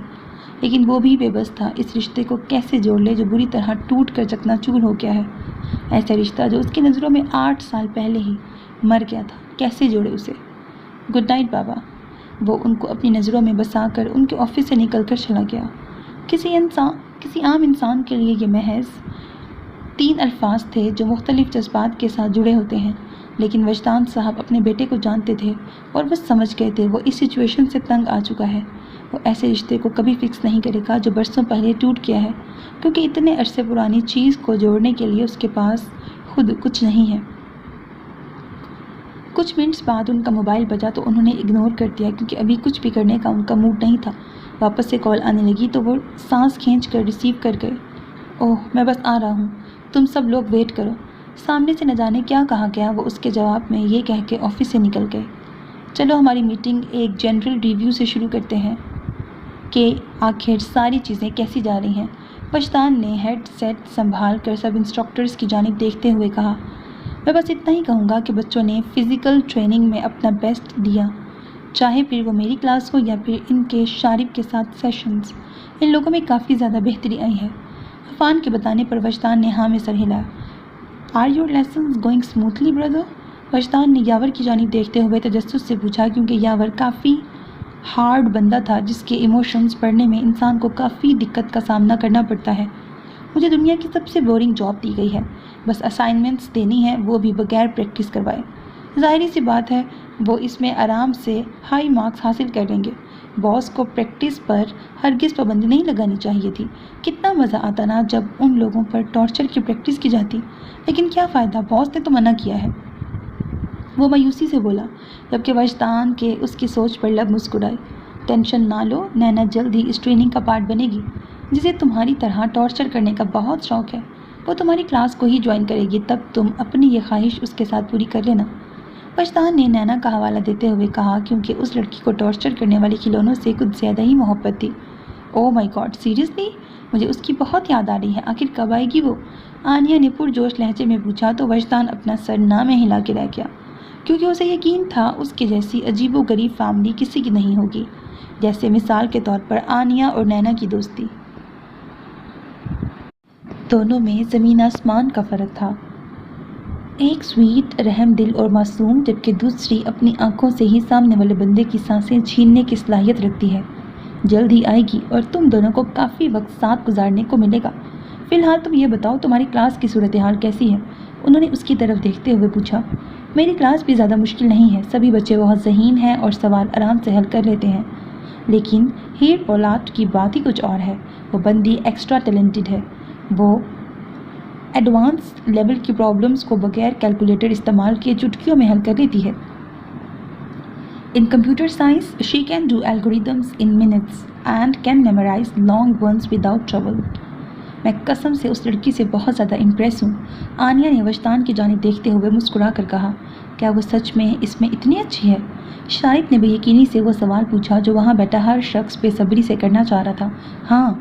لیکن وہ بھی بے بس تھا اس رشتے کو کیسے جوڑ لے جو بری طرح ٹوٹ کر چکنا چور ہو گیا ہے۔ ایسا رشتہ جو اس کی نظروں میں 8 سال پہلے ہی مر گیا تھا، کیسے جوڑے اسے؟ گڈ نائٹ بابا، وہ ان کو اپنی نظروں میں بسا کر ان کے آفس سے نکل کر چلا گیا۔ کسی عام انسان کے لیے یہ محض 3 الفاظ تھے جو مختلف جذبات کے ساتھ جڑے ہوتے ہیں، لیکن وجدان صاحب اپنے بیٹے کو جانتے تھے اور وہ سمجھ گئے تھے وہ اس سچویشن سے تنگ آ چکا ہے۔ وہ ایسے رشتے کو کبھی فکس نہیں کرے گا جو برسوں پہلے ٹوٹ گیا ہے، کیونکہ اتنے عرصے پرانی چیز کو جوڑنے کے لیے اس کے پاس خود کچھ نہیں ہے۔ کچھ منٹس بعد ان کا موبائل بجا تو انہوں نے اگنور کر دیا، کیونکہ ابھی کچھ بھی کرنے کا ان کا موڈ نہیں تھا۔ واپس سے کال آنے لگی تو وہ سانس کھینچ کر ریسیو کر گئے۔ اوہ، میں بس آ رہا ہوں، تم سب لوگ ویٹ کرو۔ سامنے سے نہ جانے کیا کہا گیا، وہ اس کے جواب میں یہ کہہ کے آفس سے نکل گئے۔ چلو ہماری میٹنگ ایک جنرل ریویو سے شروع کرتے ہیں کہ آخر ساری چیزیں کیسی جا رہی ہیں۔ وجدان نے ہیڈ سیٹ سنبھال کر سب انسٹرکٹرز کی جانب دیکھتے ہوئے کہا، میں بس اتنا ہی کہوں گا کہ بچوں نے فزیکل ٹریننگ میں اپنا بیسٹ دیا، چاہے پھر وہ میری کلاس ہو یا پھر ان کے شارب کے ساتھ سیشنز، ان لوگوں میں کافی زیادہ بہتری آئی ہے۔ عفان کے بتانے پر وجدان نے ہاں میں سر ہلایا۔ Are your lessons going smoothly brother? Wajdan نے یاور کی جانب دیکھتے ہوئے تجسس سے پوچھا، کیونکہ یاور کافی ہارڈ بندہ تھا جس کے ایموشنز پڑھنے میں انسان کو کافی دقت کا سامنا کرنا پڑتا ہے۔ مجھے دنیا کی سب سے بورنگ جاب دی گئی ہے، بس اسائنمنٹس دینی ہے، وہ بھی بغیر پریکٹس کروائے۔ ظاہری سی بات ہے وہ اس میں آرام سے ہائی مارکس حاصل کر لیں گے۔ باس کو پریکٹس پر ہرگز پابندی نہیں لگانی چاہیے تھی۔ کتنا مزہ آتا نا جب ان لوگوں پر ٹارچر کی پریکٹس کی جاتی، لیکن کیا فائدہ، باس نے تو منع کیا ہے۔ وہ مایوسی سے بولا، جبکہ وجدان کے اس کی سوچ پر لب مسکرائی۔ ٹینشن نہ لو، نینا جلد ہی اس ٹریننگ کا پارٹ بنے گی، جسے تمہاری طرح ٹارچر کرنے کا بہت شوق ہے۔ وہ تمہاری کلاس کو ہی جوائن کرے گی، تب تم اپنی یہ خواہش اس کے ساتھ پوری کر لینا۔ وجدان نے نینا کا حوالہ دیتے ہوئے کہا، کیونکہ اس لڑکی کو ٹارچر کرنے والے کھلونوں سے کچھ زیادہ ہی محبت تھی۔ او مائی گاڈ، سیریسلی؟ مجھے اس کی بہت یاد آ رہی ہے، آخر کب آئے گی وہ؟ آنیا نے پرجوش لہجے میں پوچھا تو وجدان اپنا سر نہ میں ہلا کے رہ گیا، کیونکہ اسے یقین تھا اس کے جیسی عجیب و غریب فیملی کسی کی نہیں ہوگی، جیسے مثال کے طور پر آنیا اور نینا کی دوستی۔ دونوں میں زمین آسمان کا فرق تھا، ایک سویٹ، رحم دل اور معصوم، جبکہ دوسری اپنی آنکھوں سے ہی سامنے والے بندے کی سانسیں چھیننے کی صلاحیت رکھتی ہے۔ جلد ہی آئے گی اور تم دونوں کو کافی وقت ساتھ گزارنے کو ملے گا۔ فی الحال تم یہ بتاؤ، تمہاری کلاس کی صورتحال کیسی ہے؟ انہوں نے اس کی طرف دیکھتے ہوئے پوچھا۔ میری کلاس بھی زیادہ مشکل نہیں ہے، سبھی بچے بہت ذہین ہیں اور سوال آرام سے حل کر لیتے ہیں، لیکن ہیر پولاٹ کی بات ہی کچھ اور ہے۔ وہ بندی ایکسٹرا ٹیلنٹڈ ہے، وہ ایڈوانس لیول کی پرابلمز کو بغیر کیلکولیٹر استعمال کیے چٹکیوں میں حل کر لیتی ہے۔ In computer science, she can do algorithms in minutes and can memorize long ones without trouble. میں قسم سے اس لڑکی سے بہت زیادہ امپریس ہوں، آنیا نے وجدان کی جانب دیکھتے ہوئے مسکرا کر کہا۔ کیا وہ سچ میں اس میں اتنی اچھی ہے؟ شارق نے بے یقینی سے وہ سوال پوچھا جو وہاں بیٹھا ہر شخص بے صبری سے کرنا چاہ رہا تھا۔ ہاں،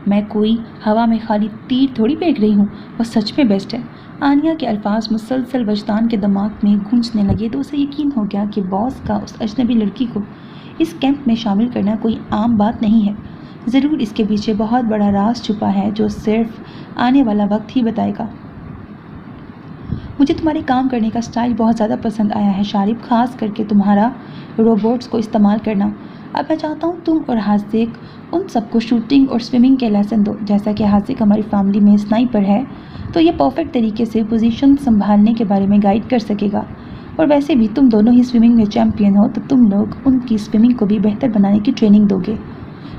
میں کوئی ہوا میں خالی تیر تھوڑی پھینک رہی ہوں، وہ سچ میں بیسٹ ہے۔ آنیا کے الفاظ مسلسل وجدان کے دماغ میں گونجنے لگے تو اسے یقین ہو گیا کہ باس کا اس اجنبی لڑکی کو اس کیمپ میں شامل کرنا کوئی عام بات نہیں ہے، ضرور اس کے پیچھے بہت بڑا راز چھپا ہے جو صرف آنے والا وقت ہی بتائے گا۔ مجھے تمہارے کام کرنے کا سٹائل بہت زیادہ پسند آیا ہے شارق، خاص کر کے تمہارا روبوٹس کو استعمال کرنا۔ اب میں چاہتا ہوں تم اور حاذق ان سب کو شوٹنگ اور سوئمنگ کے لیسن دو۔ جیسا کہ حاذق ہماری فیملی میں اسنائپر ہے تو یہ پرفیکٹ طریقے سے پوزیشن سنبھالنے کے بارے میں گائیڈ کر سکے گا، اور ویسے بھی تم دونوں ہی سوئمنگ میں چیمپئن ہو تو تم لوگ ان کی سوئمنگ کو بھی بہتر بنانے کی ٹریننگ دو گے۔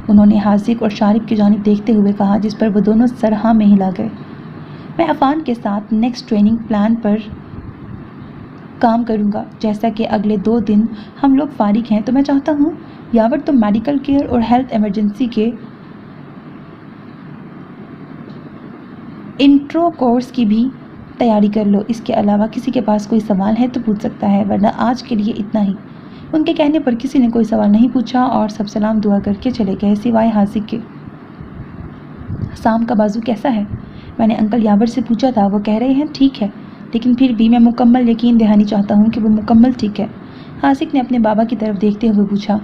انہوں نے حاذق اور شارق کی جانب دیکھتے ہوئے کہا، جس پر وہ دونوں سر ہاں میں ہلا گئے۔ میں عفان کے ساتھ نیکسٹ ٹریننگ پلان پر کام کروں گا۔ جیسا کہ اگلے 2 دن ہم لوگ فارغ ہیں تو میں چاہتا ہوں یاور تم میڈیکل کیئر اور ہیلتھ ایمرجنسی کے انٹرو کورس کی بھی تیاری کر لو۔ اس کے علاوہ کسی کے پاس کوئی سوال ہے تو پوچھ سکتا ہے، ورنہ آج کے لیے اتنا ہی۔ ان کے کہنے پر کسی نے کوئی سوال نہیں پوچھا اور سب سلام دعا کر کے چلے گئے، سوائے حاذق کے۔ سام کا بازو کیسا ہے؟ میں نے انکل یاور سے پوچھا تھا، وہ کہہ رہے ہیں ٹھیک ہے، لیکن پھر بھی میں مکمل یقین دہانی چاہتا ہوں کہ وہ مکمل ٹھیک ہے۔ حاذق نے اپنے بابا کی طرف دیکھتے ہوئے پوچھا۔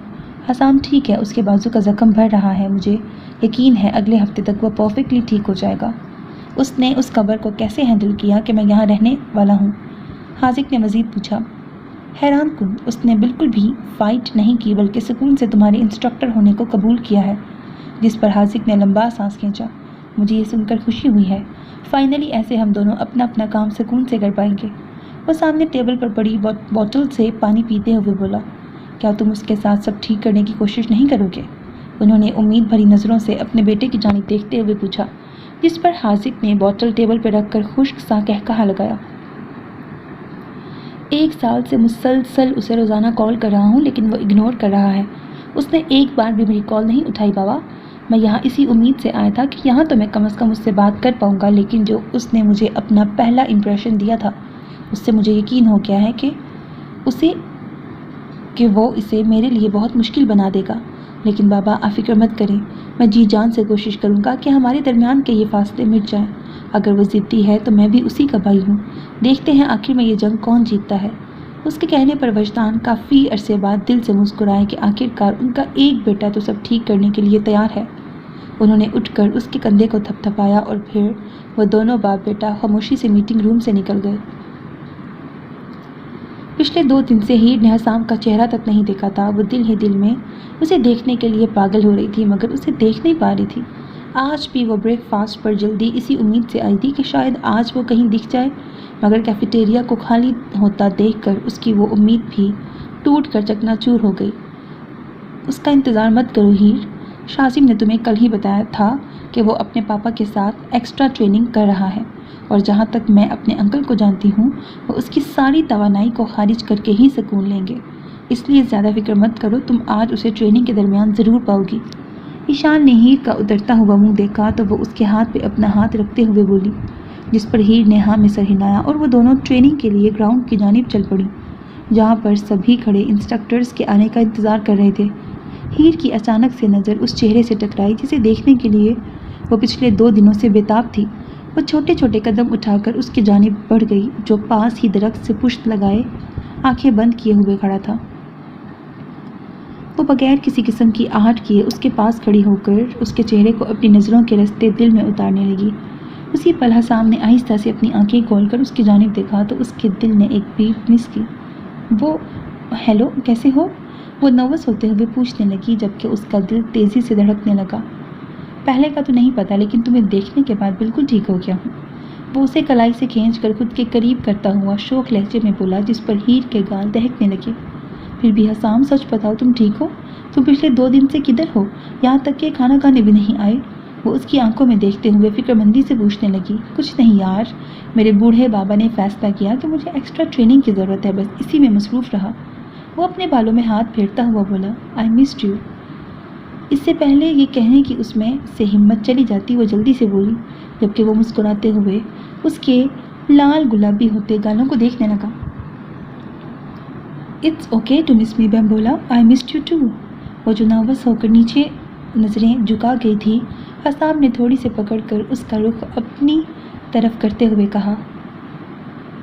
حسام ٹھیک ہے، اس کے بازو کا زخم بھر رہا ہے، مجھے یقین ہے اگلے ہفتے تک وہ پرفیکٹلی ٹھیک ہو جائے گا۔ اس نے اس خبر کو کیسے ہینڈل کیا کہ میں یہاں رہنے والا ہوں؟ حاذق نے مزید پوچھا۔ حیران کن، اس نے بالکل بھی فائٹ نہیں کی بلکہ سکون سے تمہارے انسٹرکٹر ہونے کو قبول کیا ہے، جس پر حاذق نے لمبا سانس کھینچا۔ مجھے یہ سن کر خوشی ہوئی ہے، فائنلی ایسے ہم دونوں اپنا اپنا کام سکون سے کر پائیں گے۔ وہ سامنے ٹیبل پر پڑی بوتل سے پانی پیتے ہوئے بولا، کیا تم اس کے ساتھ سب ٹھیک کرنے کی کوشش نہیں کرو گے؟ انہوں نے امید بھری نظروں سے اپنے بیٹے کی جانب دیکھتے ہوئے پوچھا، جس پر حاذق نے بوتل ٹیبل پر رکھ کر خشک سا قہقہا لگایا۔ 1 سال سے مسلسل اسے روزانہ کال کر رہا ہوں لیکن وہ اگنور کر رہا ہے۔ اس نے ایک بار بھی میری کال نہیں اٹھائی بابا۔ میں یہاں اسی امید سے آیا تھا کہ یہاں تو میں کم از کم اس سے بات کر پاؤں گا، لیکن جو اس نے مجھے اپنا پہلا امپریشن دیا تھا اس سے مجھے یقین ہو گیا ہے کہ وہ اسے میرے لیے بہت مشکل بنا دے گا۔ لیکن بابا آپ فکر مت کریں، میں جی جان سے کوشش کروں گا کہ ہمارے درمیان کے یہ فاصلے مٹ جائیں۔ اگر وہ ضدی ہے تو میں بھی اسی کا بھائی ہوں، دیکھتے ہیں آخر میں یہ جنگ کون جیتتا ہے۔ اس کے کہنے پر وجدان کافی عرصے بعد دل سے مسکرائے کہ آخر کار ان کا ایک بیٹا تو سب ٹھیک کرنے کے لیے تیار ہے۔ انہوں نے اٹھ کر اس کے کندھے کو تھپ تھپایا اور پھر وہ دونوں باپ بیٹا خاموشی سے میٹنگ روم سے نکل گئے۔ پچھلے 2 دن سے ہیر نے حسام کا چہرہ تک نہیں دیکھا تھا، وہ دل ہی دل میں اسے دیکھنے کے لیے پاگل ہو رہی تھی مگر اسے دیکھ نہیں پا رہی تھی۔ آج بھی وہ بریک فاسٹ پر جلدی اسی امید سے آئی تھی کہ شاید آج وہ کہیں دکھ جائے، مگر کیفیٹیریا کو خالی ہوتا دیکھ کر اس کی وہ امید بھی ٹوٹ کر چکناچور ہو گئی۔ اس کا انتظار مت کرو ہیر، شاسم نے تمہیں کل ہی بتایا تھا کہ وہ اپنے پاپا کے ساتھ ایکسٹرا ٹریننگ کر رہا ہے، اور جہاں تک میں اپنے انکل کو جانتی ہوں وہ اس کی ساری توانائی کو خارج کر کے ہی سکون لیں گے، اس لیے زیادہ فکر مت کرو، تم آج اسے ٹریننگ کے درمیان ضرور پاؤ گی۔ ایشان نے ہیر کا اترتا ہوا منہ دیکھا تو وہ اس کے ہاتھ پہ اپنا ہاتھ رکھتے ہوئے بولی، جس پر ہیر نے ہاں میں سر ہلایا اور وہ دونوں ٹریننگ کے لیے گراؤنڈ کی جانب چل پڑی، جہاں پر سبھی کھڑے انسٹرکٹرز کے آنے کا انتظار کر رہے تھے۔ ہیر کی اچانک سے نظر اس چہرے سے ٹکرائی جسے دیکھنے کے لیے وہ پچھلے 2 دنوں سے بےتاب تھی۔ وہ چھوٹے چھوٹے قدم اٹھا کر اس کی جانب بڑھ گئی، جو پاس ہی درخت سے پشت لگائے آنکھیں بند کیے ہوئے کھڑا تھا۔ وہ بغیر کسی قسم کی آہٹ کیے اس کے پاس کھڑی ہو کر اس کے چہرے کو اپنی نظروں کے رستے دل میں اتارنے لگی۔ اسی پل حسام نے آہستہ سے اپنی آنکھیں کھول کر اس کی جانب دیکھا تو اس کے دل نے ایک بیٹ مس کی۔ وہ ہیلو کیسے ہو؟ وہ نروس ہوتے ہوئے پوچھنے لگی، جبکہ اس کا دل تیزی سے دھڑکنے لگا۔ پہلے کا تو نہیں پتا، لیکن تمہیں دیکھنے کے بعد بالکل ٹھیک ہو گیا ہوں، وہ اسے کلائی سے کھینچ کر خود کے قریب کرتا ہوا شوق لہجے میں بولا، جس پر ہیر کے گال دہکنے لگے۔ پھر بھی حسام سچ بتاؤ، تم ٹھیک ہو؟ تم پچھلے 2 دن سے کدھر ہو؟ یہاں تک کہ کھانا کھانے بھی نہیں آئے؟ وہ اس کی آنکھوں میں دیکھتے ہوئے فکر مندی سے پوچھنے لگی۔ کچھ نہیں یار، میرے بوڑھے بابا نے فیصلہ کیا کہ مجھے ایکسٹرا ٹریننگ کی ضرورت ہے، بس اسی میں مصروف رہا۔ وہ اپنے بالوں میں ہاتھ پھیرتا ہوا بولا، آئی مسڈ یو۔ اس سے پہلے یہ کہنے کی اس میں سے ہمت چلی جاتی، وہ جلدی سے بولی، جبکہ وہ مسکراتے ہوئے اس کے لال گلابی ہوتے گالوں کو دیکھنے لگا۔ اٹس اوکے ٹو مس می، بولا، آئی مسڈ یو ٹو۔ وہ جو نروس ہو کر نیچے نظریں جھکا گئی تھی، حسام نے تھوڑی سے پکڑ کر اس کا رخ اپنی طرف کرتے ہوئے کہا،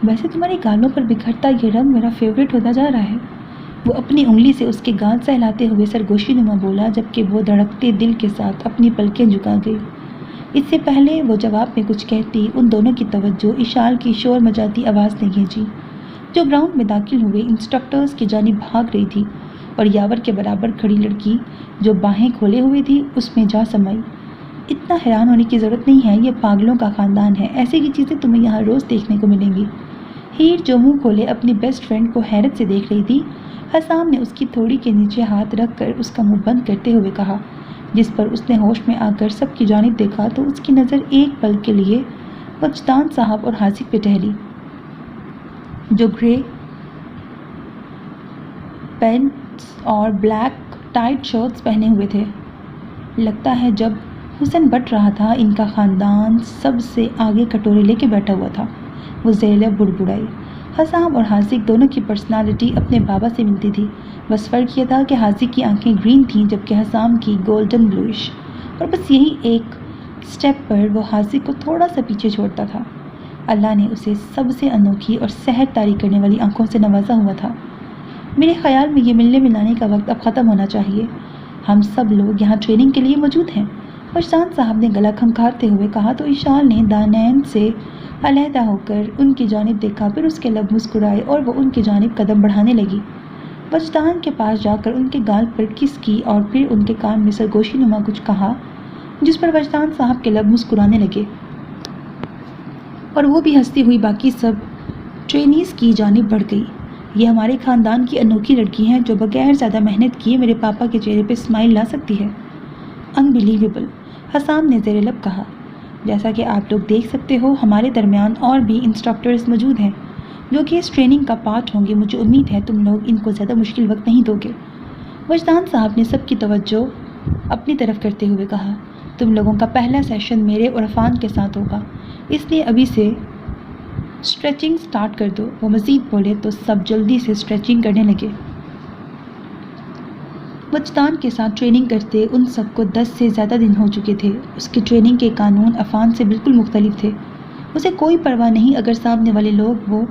ویسے تمہارے گالوں پر بکھرتا یہ رنگ میرا فیوریٹ ہوتا جا رہا ہے۔ وہ اپنی انگلی سے اس کے گال سہلاتے ہوئے سرگوشی نما بولا، جبکہ وہ دھڑکتے دل کے ساتھ اپنی پلکیں جھکا گئی۔ اس سے پہلے وہ جواب میں کچھ کہتی، ان دونوں کی توجہ ایشال کی شور مچاتی آواز نے کھینچی، جو گراؤنڈ میں داخل ہوئے انسٹرکٹرز کی جانب بھاگ رہی تھی، اور یاور کے برابر کھڑی لڑکی جو باہیں کھولے ہوئے تھی اس میں جا سمائی۔ اتنا حیران ہونے کی ضرورت نہیں ہے، یہ پاگلوں کا خاندان ہے، ایسے کی چیزیں تمہیں یہاں روز دیکھنے کو ملیں گی۔ ہیر جو منہ کھولے اپنی بیسٹ فرینڈ کو حیرت سے دیکھ رہی تھی، حسام نے اس کی تھوڑی کے نیچے ہاتھ رکھ کر اس کا منہ بند کرتے ہوئے کہا، جس پر اس نے ہوش میں آ کر سب کی جانب دیکھا تو اس کی نظر ایک پل کے لیے وجدان صاحب اور حاسق پہ ٹہری، جو گرے پینٹس اور بلیک ٹائٹ شرٹس پہنے ہوئے تھے۔ لگتا ہے جب حسن بٹ رہا تھا، ان کا خاندان سب سے آگے کٹورے لے کے بیٹھا ہوا تھا، وہ زیرلب بڑبڑائی۔ حسام اور حاسق دونوں کی پرسنالٹی اپنے بابا سے ملتی تھی، بس فرق یہ تھا کہ حاسق کی آنکھیں گرین تھیں جبکہ حسام کی گولڈن بلوئش، اور بس یہی ایک سٹیپ پر وہ حاسق کو تھوڑا سا پیچھے چھوڑتا تھا۔ اللہ نے اسے سب سے انوکھی اور سحر طاری کرنے والی آنکھوں سے نوازا ہوا تھا۔ میرے خیال میں یہ ملنے ملانے کا وقت اب ختم ہونا چاہیے، ہم سب لوگ یہاں ٹریننگ کے لیے موجود ہیں، وجدان صاحب نے گلا کھنکھارتے ہوئے کہا تو ایشال نے دانین سے علیحدہ ہو کر ان کی جانب دیکھا، پھر اس کے لب مسکرائے اور وہ ان کی جانب قدم بڑھانے لگی۔ وجدان کے پاس جا کر ان کے گال پر کس کی اور پھر ان کے کان میں سرگوشی نما کچھ کہا، جس پر وجدان صاحب کے لب مسکرانے لگے، اور وہ بھی ہنستی ہوئی باقی سب ٹرینیز کی جانب بڑھ گئی۔ یہ ہمارے خاندان کی انوکھی لڑکی ہیں جو بغیر زیادہ محنت کیے میرے پاپا کے چہرے پہ اسمائل لا سکتی ہے۔ انبیلیویبل، حسام نے زیر لب کہا۔ جیسا کہ آپ لوگ دیکھ سکتے ہو، ہمارے درمیان اور بھی انسٹرکٹرز موجود ہیں جو کہ اس ٹریننگ کا پارٹ ہوں گے، مجھے امید ہے تم لوگ ان کو زیادہ مشکل وقت نہیں دو گے۔ وجدان صاحب نے سب کی توجہ اپنی طرف کرتے ہوئے کہا، تم لوگوں کا پہلا سیشن میرے اور عرفان کے ساتھ ہوگا، اس لیے ابھی سے اسٹریچنگ سٹارٹ کر دو۔ وہ مزید بولے تو سب جلدی سے اسٹریچنگ کرنے لگے۔ وجدان کے ساتھ ٹریننگ کرتے ان سب کو 10 سے زیادہ دن ہو چکے تھے۔ اس کی ٹریننگ کے قانون عفان سے بالکل مختلف تھے۔ اسے کوئی پرواہ نہیں اگر سامنے والے لوگ وہ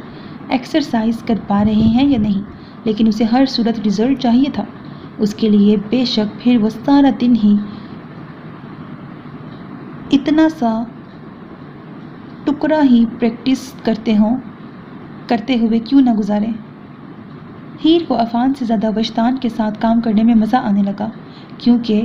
ایکسرسائز کر پا رہے ہیں یا نہیں، لیکن اسے ہر صورت رزلٹ چاہیے تھا۔ اس کے لیے بے شک پھر وہ سارا دن ہی اتنا سا ٹکڑا ہی پریکٹس کرتے ہوئے کیوں نہ گزارے۔ ہیر کو عفان سے زیادہ وجدان کے ساتھ کام کرنے میں مزہ آنے لگا، کیونکہ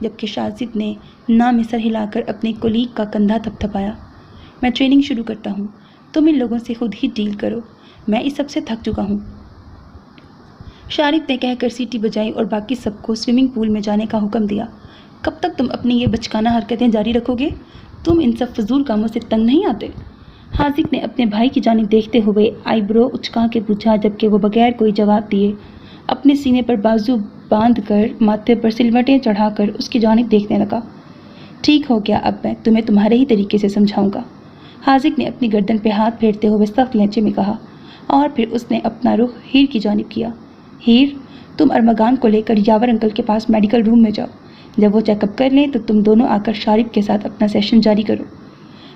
جبکہ شاہزد نے نہ میں سر ہلا کر اپنے کولیگ کا کندھا تھپتھپایا۔ میں ٹریننگ شروع کرتا ہوں، تم ان لوگوں سے خود ہی ڈیل کرو، میں اس سب سے تھک چکا ہوں۔ شارد نے کہہ کر سیٹی بجائی اور باقی سب کو سوئمنگ پول میں جانے کا حکم دیا۔ کب تک تم اپنی یہ بچکانہ حرکتیں جاری رکھو گے؟ تم ان سب فضول کاموں سے تنگ نہیں آتے؟ حاذق نے اپنے بھائی کی جانب دیکھتے ہوئے آئی برو اچکا کے پوچھا، جبکہ وہ بغیر کوئی جواب دیے اپنے سینے پر بازو باندھ کر ماتھے پر سلوٹیں چڑھا کر اس کی جانب دیکھنے لگا۔ ٹھیک ہو گیا، اب میں تمہیں تمہارے ہی طریقے سے سمجھاؤں گا، حاذق نے اپنی گردن پہ ہاتھ پھیرتے ہوئے سخت لہجے میں کہا، اور پھر اس نے اپنا رخ ہیر کی جانب کیا۔ ہیر، تم ارمغان کو لے کر یاور انکل کے پاس میڈیکل روم میں جاؤ، جب وہ چیک اپ کر لیں تو تم دونوں آ کر شارب کے ساتھ اپنا سیشن جاری کرو۔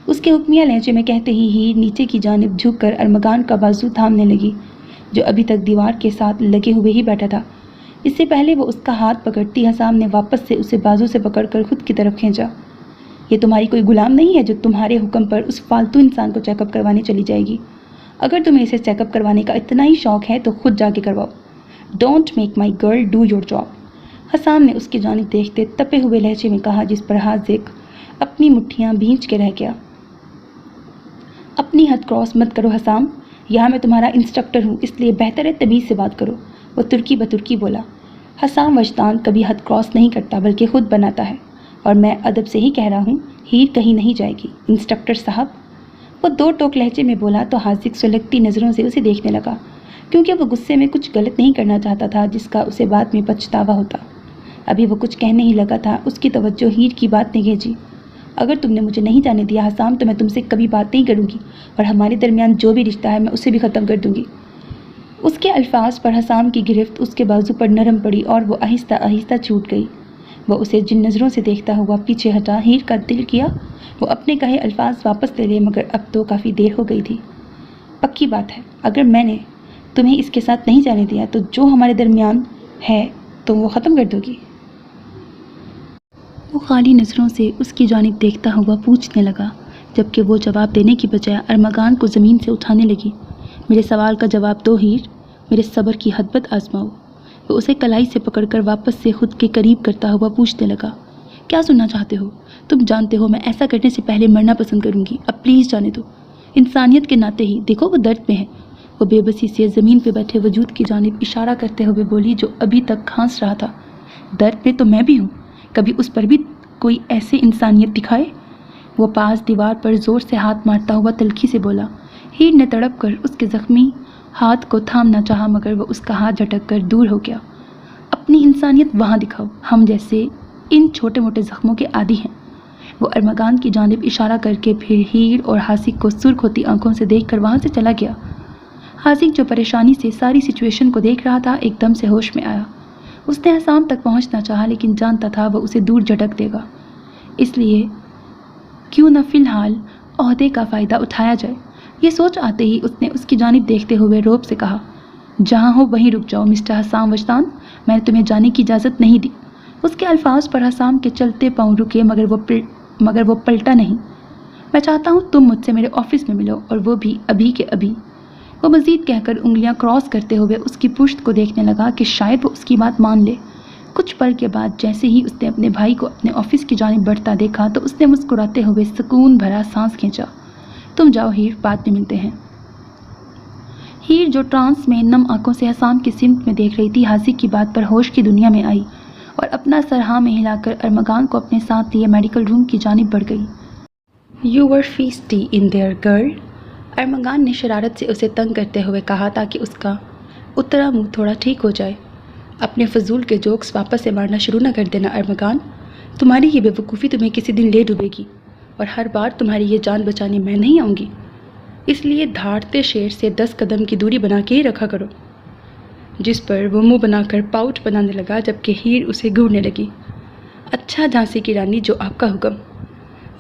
اس کے حکمیہ لہجے میں کہتے ہی ہیر نیچے کی جانب جھک کر ارمغان کا بازو تھامنے لگی، جو ابھی تک دیوار کے ساتھ لگے ہوئے ہی بیٹھا تھا۔ اس سے پہلے وہ اس کا ہاتھ پکڑتی حسام نے واپس سے اسے بازو سے پکڑ کر خود کی طرف کھینچا۔ یہ تمہاری کوئی غلام نہیں ہے جو تمہارے حکم پر اس فالتو انسان کو چیک اپ کروانے چلی جائے گی۔ اگر تمہیں اسے چیک اپ کروانے کا اتنا ہی شوق ہے تو خود جا کے کرواؤ۔ Don't make my girl do your job, Husam نے اس کی جانب دیکھتے تپے ہوئے لہجے میں کہا، جس پر حاذق اپنی مٹھیاں بھینچ کے رہ گیا۔ اپنی حد کراس مت کرو حسام، یہاں میں تمہارا انسٹرکٹر ہوں، اس لیے بہتر ہے تمیز سے بات کرو، وہ ترکی بترکی بولا۔ حسام وجدان کبھی حد کراس نہیں کرتا بلکہ خود بناتا ہے، اور میں ادب سے ہی کہہ رہا ہوں، ہیر کہیں نہیں جائے گی انسٹرکٹر صاحب، وہ دو ٹوک لہجے میں بولا تو حاذق سلگتی نظروں سے اسے دیکھنے لگا، کیونکہ وہ غصے میں کچھ غلط نہیں کرنا چاہتا تھا جس کا اسے بعد میں پچھتاوا ہوتا۔ ابھی وہ کچھ کہنے ہی لگا تھا، اس کی توجہ ہیر کی بات نے کھینچی۔ اگر تم نے مجھے نہیں جانے دیا حسام تو میں تم سے کبھی بات نہیں کروں گی، اور ہمارے درمیان جو بھی رشتہ ہے میں اسے بھی ختم کر دوں گی۔ اس کے الفاظ پر حسام کی گرفت اس کے بازو پر نرم پڑی اور وہ آہستہ آہستہ چھوٹ گئی۔ وہ اسے جن نظروں سے دیکھتا ہوا پیچھے ہٹا، ہیر کا دل کیا وہ اپنے کہے الفاظ واپس لے لے، مگر اب تو کافی دیر ہو گئی تھی۔ پکی بات ہے، اگر میں نے تمہیں اس کے ساتھ نہیں جانے دیا تو جو ہمارے درمیان ہے تم وہ ختم کر دو گی؟ وہ خالی نظروں سے اس کی جانب دیکھتا ہوا پوچھنے لگا، جبکہ وہ جواب دینے کی بجائے ارمغان کو زمین سے اٹھانے لگی۔ میرے سوال کا جواب دو ہیر، میرے صبر کی حد بت آزماؤ۔ وہ اسے کلائی سے پکڑ کر واپس سے خود کے قریب کرتا ہوا پوچھنے لگا، کیا سننا چاہتے ہو؟ تم جانتے ہو میں ایسا کرنے سے پہلے مرنا پسند کروں گی، اب پلیز جانے دو۔ انسانیت کے ناطے ہی دیکھو وہ درد میں ہے، وہ بے بسی سے زمین پہ بیٹھے وجود کی جانب اشارہ کرتے ہوئے بولی جو ابھی تک کھانس رہا تھا۔ درد میں تو میں بھی ہوں، کبھی اس پر بھی کوئی ایسے انسانیت دکھائے۔ وہ پاس دیوار پر زور سے ہاتھ مارتا ہوا تلخی سے بولا۔ ہیر نے تڑپ کر اس کے زخمی ہاتھ کو تھامنا چاہا، مگر وہ اس کا ہاتھ جھٹک کر دور ہو گیا۔ اپنی انسانیت وہاں دکھاؤ، ہم جیسے ان چھوٹے موٹے زخموں کے عادی ہیں۔ وہ ارمغان کی جانب اشارہ کر کے پھر ہیر اور حاذق کو سرخ ہوتی آنکھوں سے دیکھ کر وہاں سے چلا گیا۔ حاذق جو پریشانی سے ساری سچویشن کو دیکھ رہا تھا ایک دم سے ہوش میں آیا۔ اس نے حسام تک پہنچنا چاہا لیکن جانتا تھا وہ اسے دور جھٹک دے گا، اس لیے کیوں نہ فی الحال عہدے کا فائدہ اٹھایا جائے۔ یہ سوچ آتے ہی اس نے اس کی جانب دیکھتے ہوئے روب سے کہا، جہاں ہو وہیں رک جاؤ مسٹر حسام وجدان، میں نے تمہیں جانے کی اجازت نہیں دی۔ اس کے الفاظ پر حسام کے چلتے پاؤں رکے، مگر وہ پلٹا نہیں۔ میں چاہتا ہوں تم مجھ سے میرے آفس میں ملو، اور وہ بھی ابھی کے ابھی۔ وہ مزید کہہ کر انگلیاں کراس کرتے ہوئے اس کی پشت کو دیکھنے لگا کہ شاید وہ اس کی بات مان لے۔ کچھ پل کے بعد جیسے ہی اس نے اپنے بھائی کو اپنے آفس کی جانب بڑھتا دیکھا تو اس نے مسکراتے ہوئے سکون بھرا سانس کھینچا۔ تم جاؤ ہیر، بعد میں ملتے ہیں۔ ہیر جو ٹرانس میں نم آنکھوں سے حسام کی سمت میں دیکھ رہی تھی، حاذق کی بات پر ہوش کی دنیا میں آئی اور اپنا سر ہاں میں ہلا کر ارمغان کو اپنے ساتھ لیے میڈیکل روم کی جانب بڑھ گئی۔ You were feisty in there girl, Armaghan نے شرارت سے اسے تنگ کرتے ہوئے کہا تاکہ اس کا اترا منہ تھوڑا ٹھیک ہو جائے۔ اپنے فضول کے جوکس واپس سے مارنا شروع نہ کر دینا ارمغان، تمہاری یہ بے وقوفی تمہیں کسی دن لے ڈوبے گی، اور ہر بار تمہاری یہ جان بچانے میں نہیں آؤں گی، اس لیے دھاڑتے شیر سے 10 قدم کی دوری بنا کے ہی رکھا کرو۔ جس پر وہ منہ بنا کر پاؤٹ بنانے لگا، جبکہ ہیر اسے گھورنے لگی۔ اچھا جھانسی کی رانی، جو آپ کا حکم،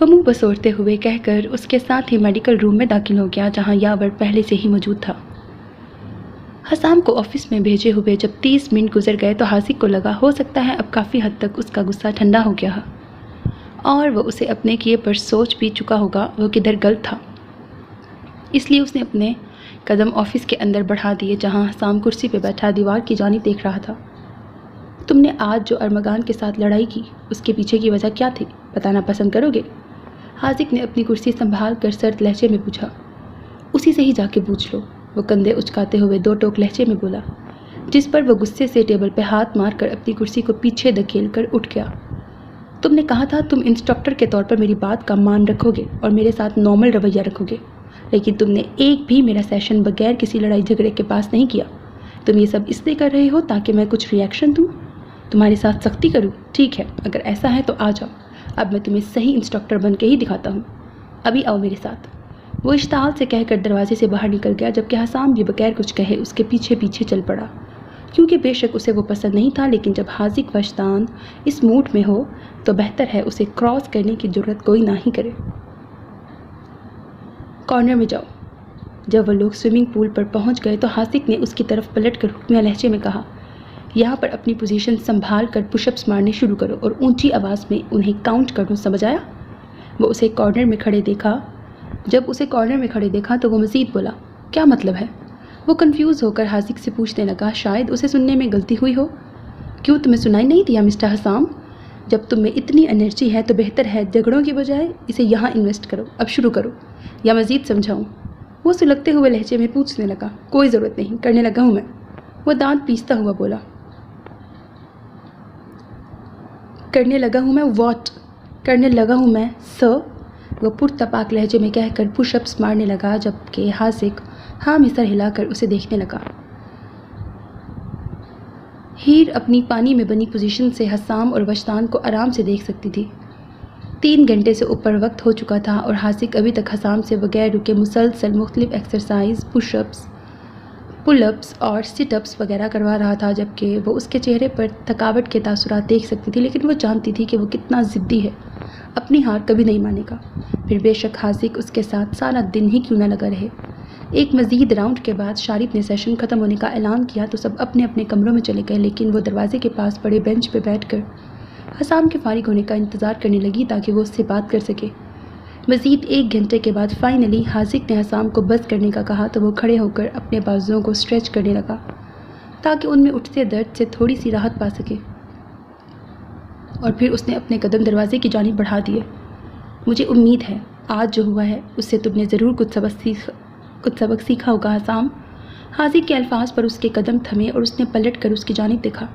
وہ منہ بسورتے ہوئے کہہ کر اس کے ساتھ ہی میڈیکل روم میں داخل ہو گیا جہاں یاور پہلے سے ہی موجود تھا۔ حسام کو آفس میں بھیجے ہوئے جب 30 منٹ گزر گئے تو حاذق کو لگا ہو سکتا ہے اب کافی حد تک اس کا غصہ ٹھنڈا ہو گیا اور وہ اسے اپنے کیے پر سوچ بھی چکا ہوگا وہ کدھر غلط تھا، اس لیے اس نے اپنے قدم آفس کے اندر بڑھا دیے جہاں حسام کرسی پہ بیٹھا دیوار کی جانب دیکھ رہا تھا۔ تم نے آج جو ارمغان کے ساتھ لڑائی کی اس کے پیچھے کی وجہ کیا تھی، بتانا پسند کرو گے؟ حاذق نے اپنی کرسی سنبھال کر سرد لہجے میں پوچھا۔ اسی سے ہی جا کے پوچھ لو، وہ کندھے اچکاتے ہوئے دو ٹوک لہجے میں بولا، جس پر وہ غصے سے ٹیبل پہ ہاتھ مار کر اپنی کرسی کو پیچھے دھکیل کر اٹھ گیا۔ تم نے کہا تھا تم انسٹرکٹر کے طور پر میری بات کا مان رکھو گے اور میرے ساتھ نارمل رویہ رکھو گے، لیکن تم نے ایک بھی میرا سیشن بغیر کسی لڑائی جھگڑے کے پاس نہیں کیا۔ تم یہ سب اس لیے کر رہے ہو تاکہ میں کچھ ریئیکشن دوں، تمہارے ساتھ سختی کروں؟ ٹھیک ہے، اگر ایسا ہے تو آ جاؤ، اب میں تمہیں صحیح انسٹرکٹر بن کے ہی دکھاتا ہوں، ابھی آؤ میرے ساتھ۔ وہ اشتعال سے کہہ کر دروازے سے باہر نکل گیا، جبکہ حسام بھی بغیر کچھ کہے اس کے پیچھے پیچھے چل پڑا، کیونکہ بے شک اسے وہ پسند نہیں تھا، لیکن جب حاذق وجدان اس موڈ میں ہو تو بہتر ہے اسے کراس کرنے کی جرت کوئی نہ ہی کرے۔ کارنر میں جاؤ۔ جب وہ لوگ سوئمنگ پول پر پہنچ گئے تو حاذق نے اس کی طرف پلٹ کر حکمیہ لہجے میں کہا، یہاں پر اپنی پوزیشن سنبھال کر پش اپس مارنے شروع کرو اور اونچی آواز میں انہیں کاؤنٹ کرو، سمجھ آیا؟ وہ اسے کارنر میں کھڑے دیکھا۔ جب اسے کارنر میں کھڑے دیکھا تو وہ مزید بولا، کیا مطلب ہے؟ وہ کنفیوز ہو کر حاذق سے پوچھنے لگا، شاید اسے سننے میں غلطی ہوئی ہو۔ کیوں، تمہیں سنائی نہیں دیا مسٹر حسام؟ جب تم میں اتنی انرجی ہے تو بہتر ہے جھگڑوں کی بجائے اسے یہاں انویسٹ کرو، اب شروع کرو یا مزید سمجھاؤں؟ وہ سلگتے ہوئے لہجے میں پوچھنے لگا، کوئی ضرورت نہیں، کرنے لگا ہوں میں۔ وہ دانت پیستا ہوا بولا، کرنے لگا ہوں میں واٹ؟ کرنے لگا ہوں میں سر، وہ پرتپاک لہجے میں کہہ کر پش اپس مارنے لگا، جبکہ حاذق ہاں میں سر ہلا کر اسے دیکھنے لگا۔ ہیر اپنی پانی میں بنی پوزیشن سے حسام اور وجدان کو آرام سے دیکھ سکتی تھی۔ 3 گھنٹے سے اوپر وقت ہو چکا تھا اور حاذق ابھی تک حسام سے بغیر رکے مسلسل مختلف exercise, push ups, pull ups اور سٹ اپس وغیرہ کروا رہا تھا، جبکہ وہ اس کے چہرے پر تھکاوٹ کے تاثرات دیکھ سکتی تھی، لیکن وہ جانتی تھی کہ وہ کتنا ضدی ہے، اپنی ہار کبھی نہیں مانے گا۔ پھر بے شک حاذق اس کے ساتھ سارا دن ہی کیوں نہ لگا رہے۔ ایک مزید راؤنڈ کے بعد شارب نے سیشن ختم ہونے کا اعلان کیا تو سب اپنے اپنے کمروں میں چلے گئے، لیکن وہ دروازے کے پاس پڑے بینچ پہ بیٹھ کر حسام کے فارغ ہونے کا انتظار کرنے لگی تاکہ وہ اس سے بات کر سکے۔ مزید 1 گھنٹے کے بعد فائنلی حاذق نے حسام کو بس کرنے کا کہا تو وہ کھڑے ہو کر اپنے بازوؤں کو اسٹریچ کرنے لگا تاکہ ان میں اٹھتے درد سے تھوڑی سی راحت پا سکے، اور پھر اس نے اپنے قدم دروازے کی جانب بڑھا دیے۔ مجھے امید ہے آج جو ہوا ہے اس سے تم نے ضرور کچھ سبق سیکھا ہوگا حسام۔ حاذق کے الفاظ پر اس کے قدم تھمے اور اس نے پلٹ کر اس کی جانب دیکھا۔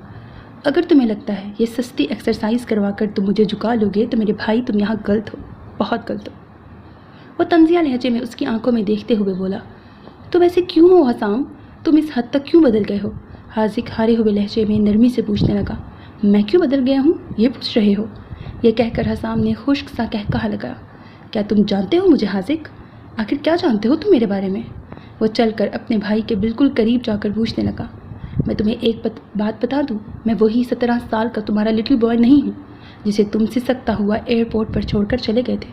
اگر تمہیں لگتا ہے یہ سستی ایکسرسائز کروا کر تم مجھے جھکا لوگے تو میرے بھائی تم یہاں غلط ہو، بہت غلط ہو۔ وہ طنزیہ لہجے میں اس کی آنکھوں میں دیکھتے ہوئے بولا، تم ایسے کیوں ہو حسام؟ تم اس حد تک کیوں بدل گئے ہو؟ حاذق ہارے ہوئے لہجے میں نرمی سے پوچھنے لگا، میں کیوں بدل گیا ہوں یہ پوچھ رہے ہو؟ یہ کہہ کر حسام نے خشک سا قہقہہ لگایا، کیا تم جانتے ہو مجھے حاذق؟ آخر کیا جانتے ہو تم میرے بارے میں؟ وہ چل کر اپنے بھائی کے بالکل قریب جا کر پوچھنے لگا، میں تمہیں ایک بات بتا دوں، میں وہی 17 سال کا تمہارا لٹل بوائے نہیں ہوں جسے تم سسکتا ہوا ایئرپورٹ پر چھوڑ کر چلے گئے تھے۔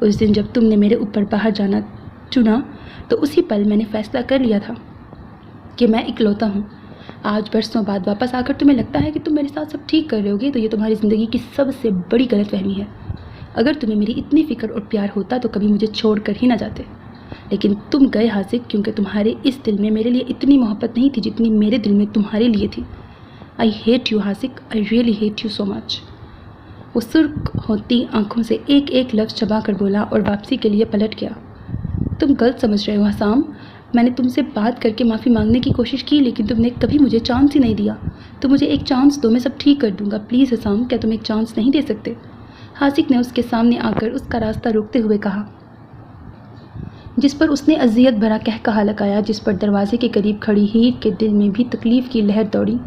اس دن جب تم نے میرے اوپر باہر جانا چنا تو اسی پل میں نے فیصلہ کر لیا تھا کہ میں اکلوتا ہوں۔ آج برسوں بعد واپس آ کر تمہیں لگتا ہے کہ تم میرے ساتھ سب ٹھیک کر رہے ہوگے تو یہ تمہاری زندگی کی سب سے بڑی غلط فہمی ہے۔ اگر تمہیں میری اتنی فکر اور پیار ہوتا تو کبھی مجھے چھوڑ کر ہی نہ جاتے، لیکن تم گئے حاذق کیونکہ تمہارے اس دل میں میرے لیے اتنی محبت نہیں تھی جتنی میرے دل میں تمہارے لیے تھی۔ I hate you Haziq, I really hate you so much. وہ سرخ ہوتی آنکھوں سے ایک ایک لفظ چبا کر بولا اور واپسی کے لیے پلٹ گیا۔ تم غلط سمجھ رہے ہو حسام، میں نے تم سے بات کر کے معافی مانگنے کی کوشش کی لیکن تم نے کبھی مجھے چانس ہی نہیں دیا۔ تو مجھے ایک چانس دو، میں سب ٹھیک کر دوں گا، پلیز حسام، کیا تم ایک چانس نہیں دے سکتے؟ حاذق نے اس کے سامنے آ کر اس کا راستہ روکتے ہوئے کہا، جس پر اس نے اذیت بھرا قہقہہ لگایا، جس پر دروازے کے قریب کھڑی ہیر کے دل میں بھی تکلیف کی لہر دوڑی۔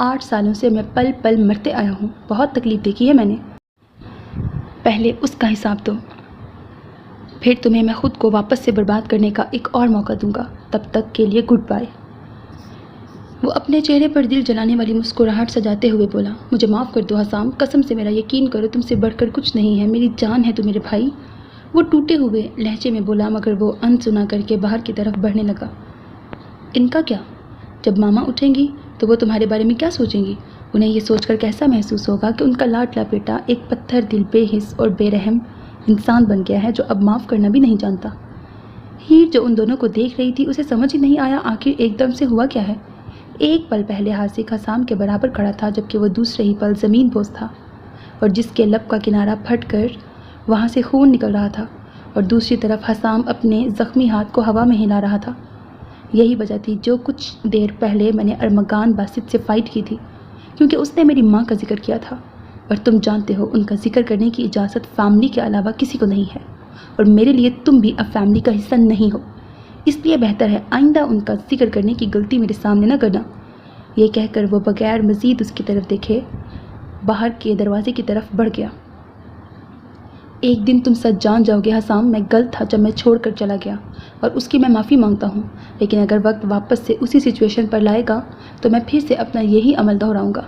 8 سالوں سے میں پل پل مرتے آیا ہوں، بہت تکلیف دیکھی ہے میں نے، پہلے اس کا حساب دو، پھر تمہیں میں خود کو واپس سے برباد کرنے کا ایک اور موقع دوں گا، تب تک کے لیے گڈ بائے۔ وہ اپنے چہرے پر دل جلانے والی مسکراہٹ سجاتے ہوئے بولا، مجھے معاف کر دو حسام، قسم سے میرا یقین کرو تم سے بڑھ کر کچھ نہیں ہے، میری جان ہے تو میرے بھائی۔ وہ ٹوٹے ہوئے لہجے میں بولا مگر وہ سنا کر کے باہر کی طرف بڑھنے لگا۔ ان کا کیا؟ جب ماما اٹھیں گی تو وہ تمہارے بارے میں کیا سوچیں گی؟ انہیں یہ سوچ کر کیسا محسوس ہوگا کہ ان کا لاڈلا بیٹا ایک پتھر دل بے حس اور بے رحم انسان بن گیا ہے جو اب معاف کرنا بھی نہیں جانتا۔ ہیر جو ان دونوں کو دیکھ رہی تھی اسے سمجھ ہی نہیں آیا آخر ایک دم سے ہوا کیا ہے۔ ایک پل پہلے حاسق حسام کے برابر کھڑا تھا، جبکہ وہ دوسرے ہی پل زمین بوس تھا، اور جس کے لب کا کنارہ پھٹ کر وہاں سے خون نکل رہا تھا، اور دوسری طرف حسام اپنے زخمی ہاتھ کو ہوا میں ہلا رہا تھا۔ یہی وجہ تھی جو کچھ دیر پہلے میں نے ارمغان باسط سے فائٹ کی تھی، کیونکہ اس نے میری ماں کا ذکر کیا تھا، اور تم جانتے ہو ان کا ذکر کرنے کی اجازت فیملی کے علاوہ کسی کو نہیں ہے، اور میرے لیے تم بھی اب فیملی کا حصہ نہیں ہو، اس لیے بہتر ہے آئندہ ان کا ذکر کرنے کی غلطی میرے سامنے نہ کرنا۔ یہ کہہ کر وہ بغیر مزید اس کی طرف دیکھے باہر کے دروازے کی طرف بڑھ گیا۔ ایک دن تم سچ جان جاؤ گے حسام، میں غلط تھا جب میں چھوڑ کر چلا گیا، اور اس کی میں معافی مانگتا ہوں، لیکن اگر وقت واپس سے اسی سچویشن پر لائے گا تو میں پھر سے اپنا یہی عمل دہراؤں گا۔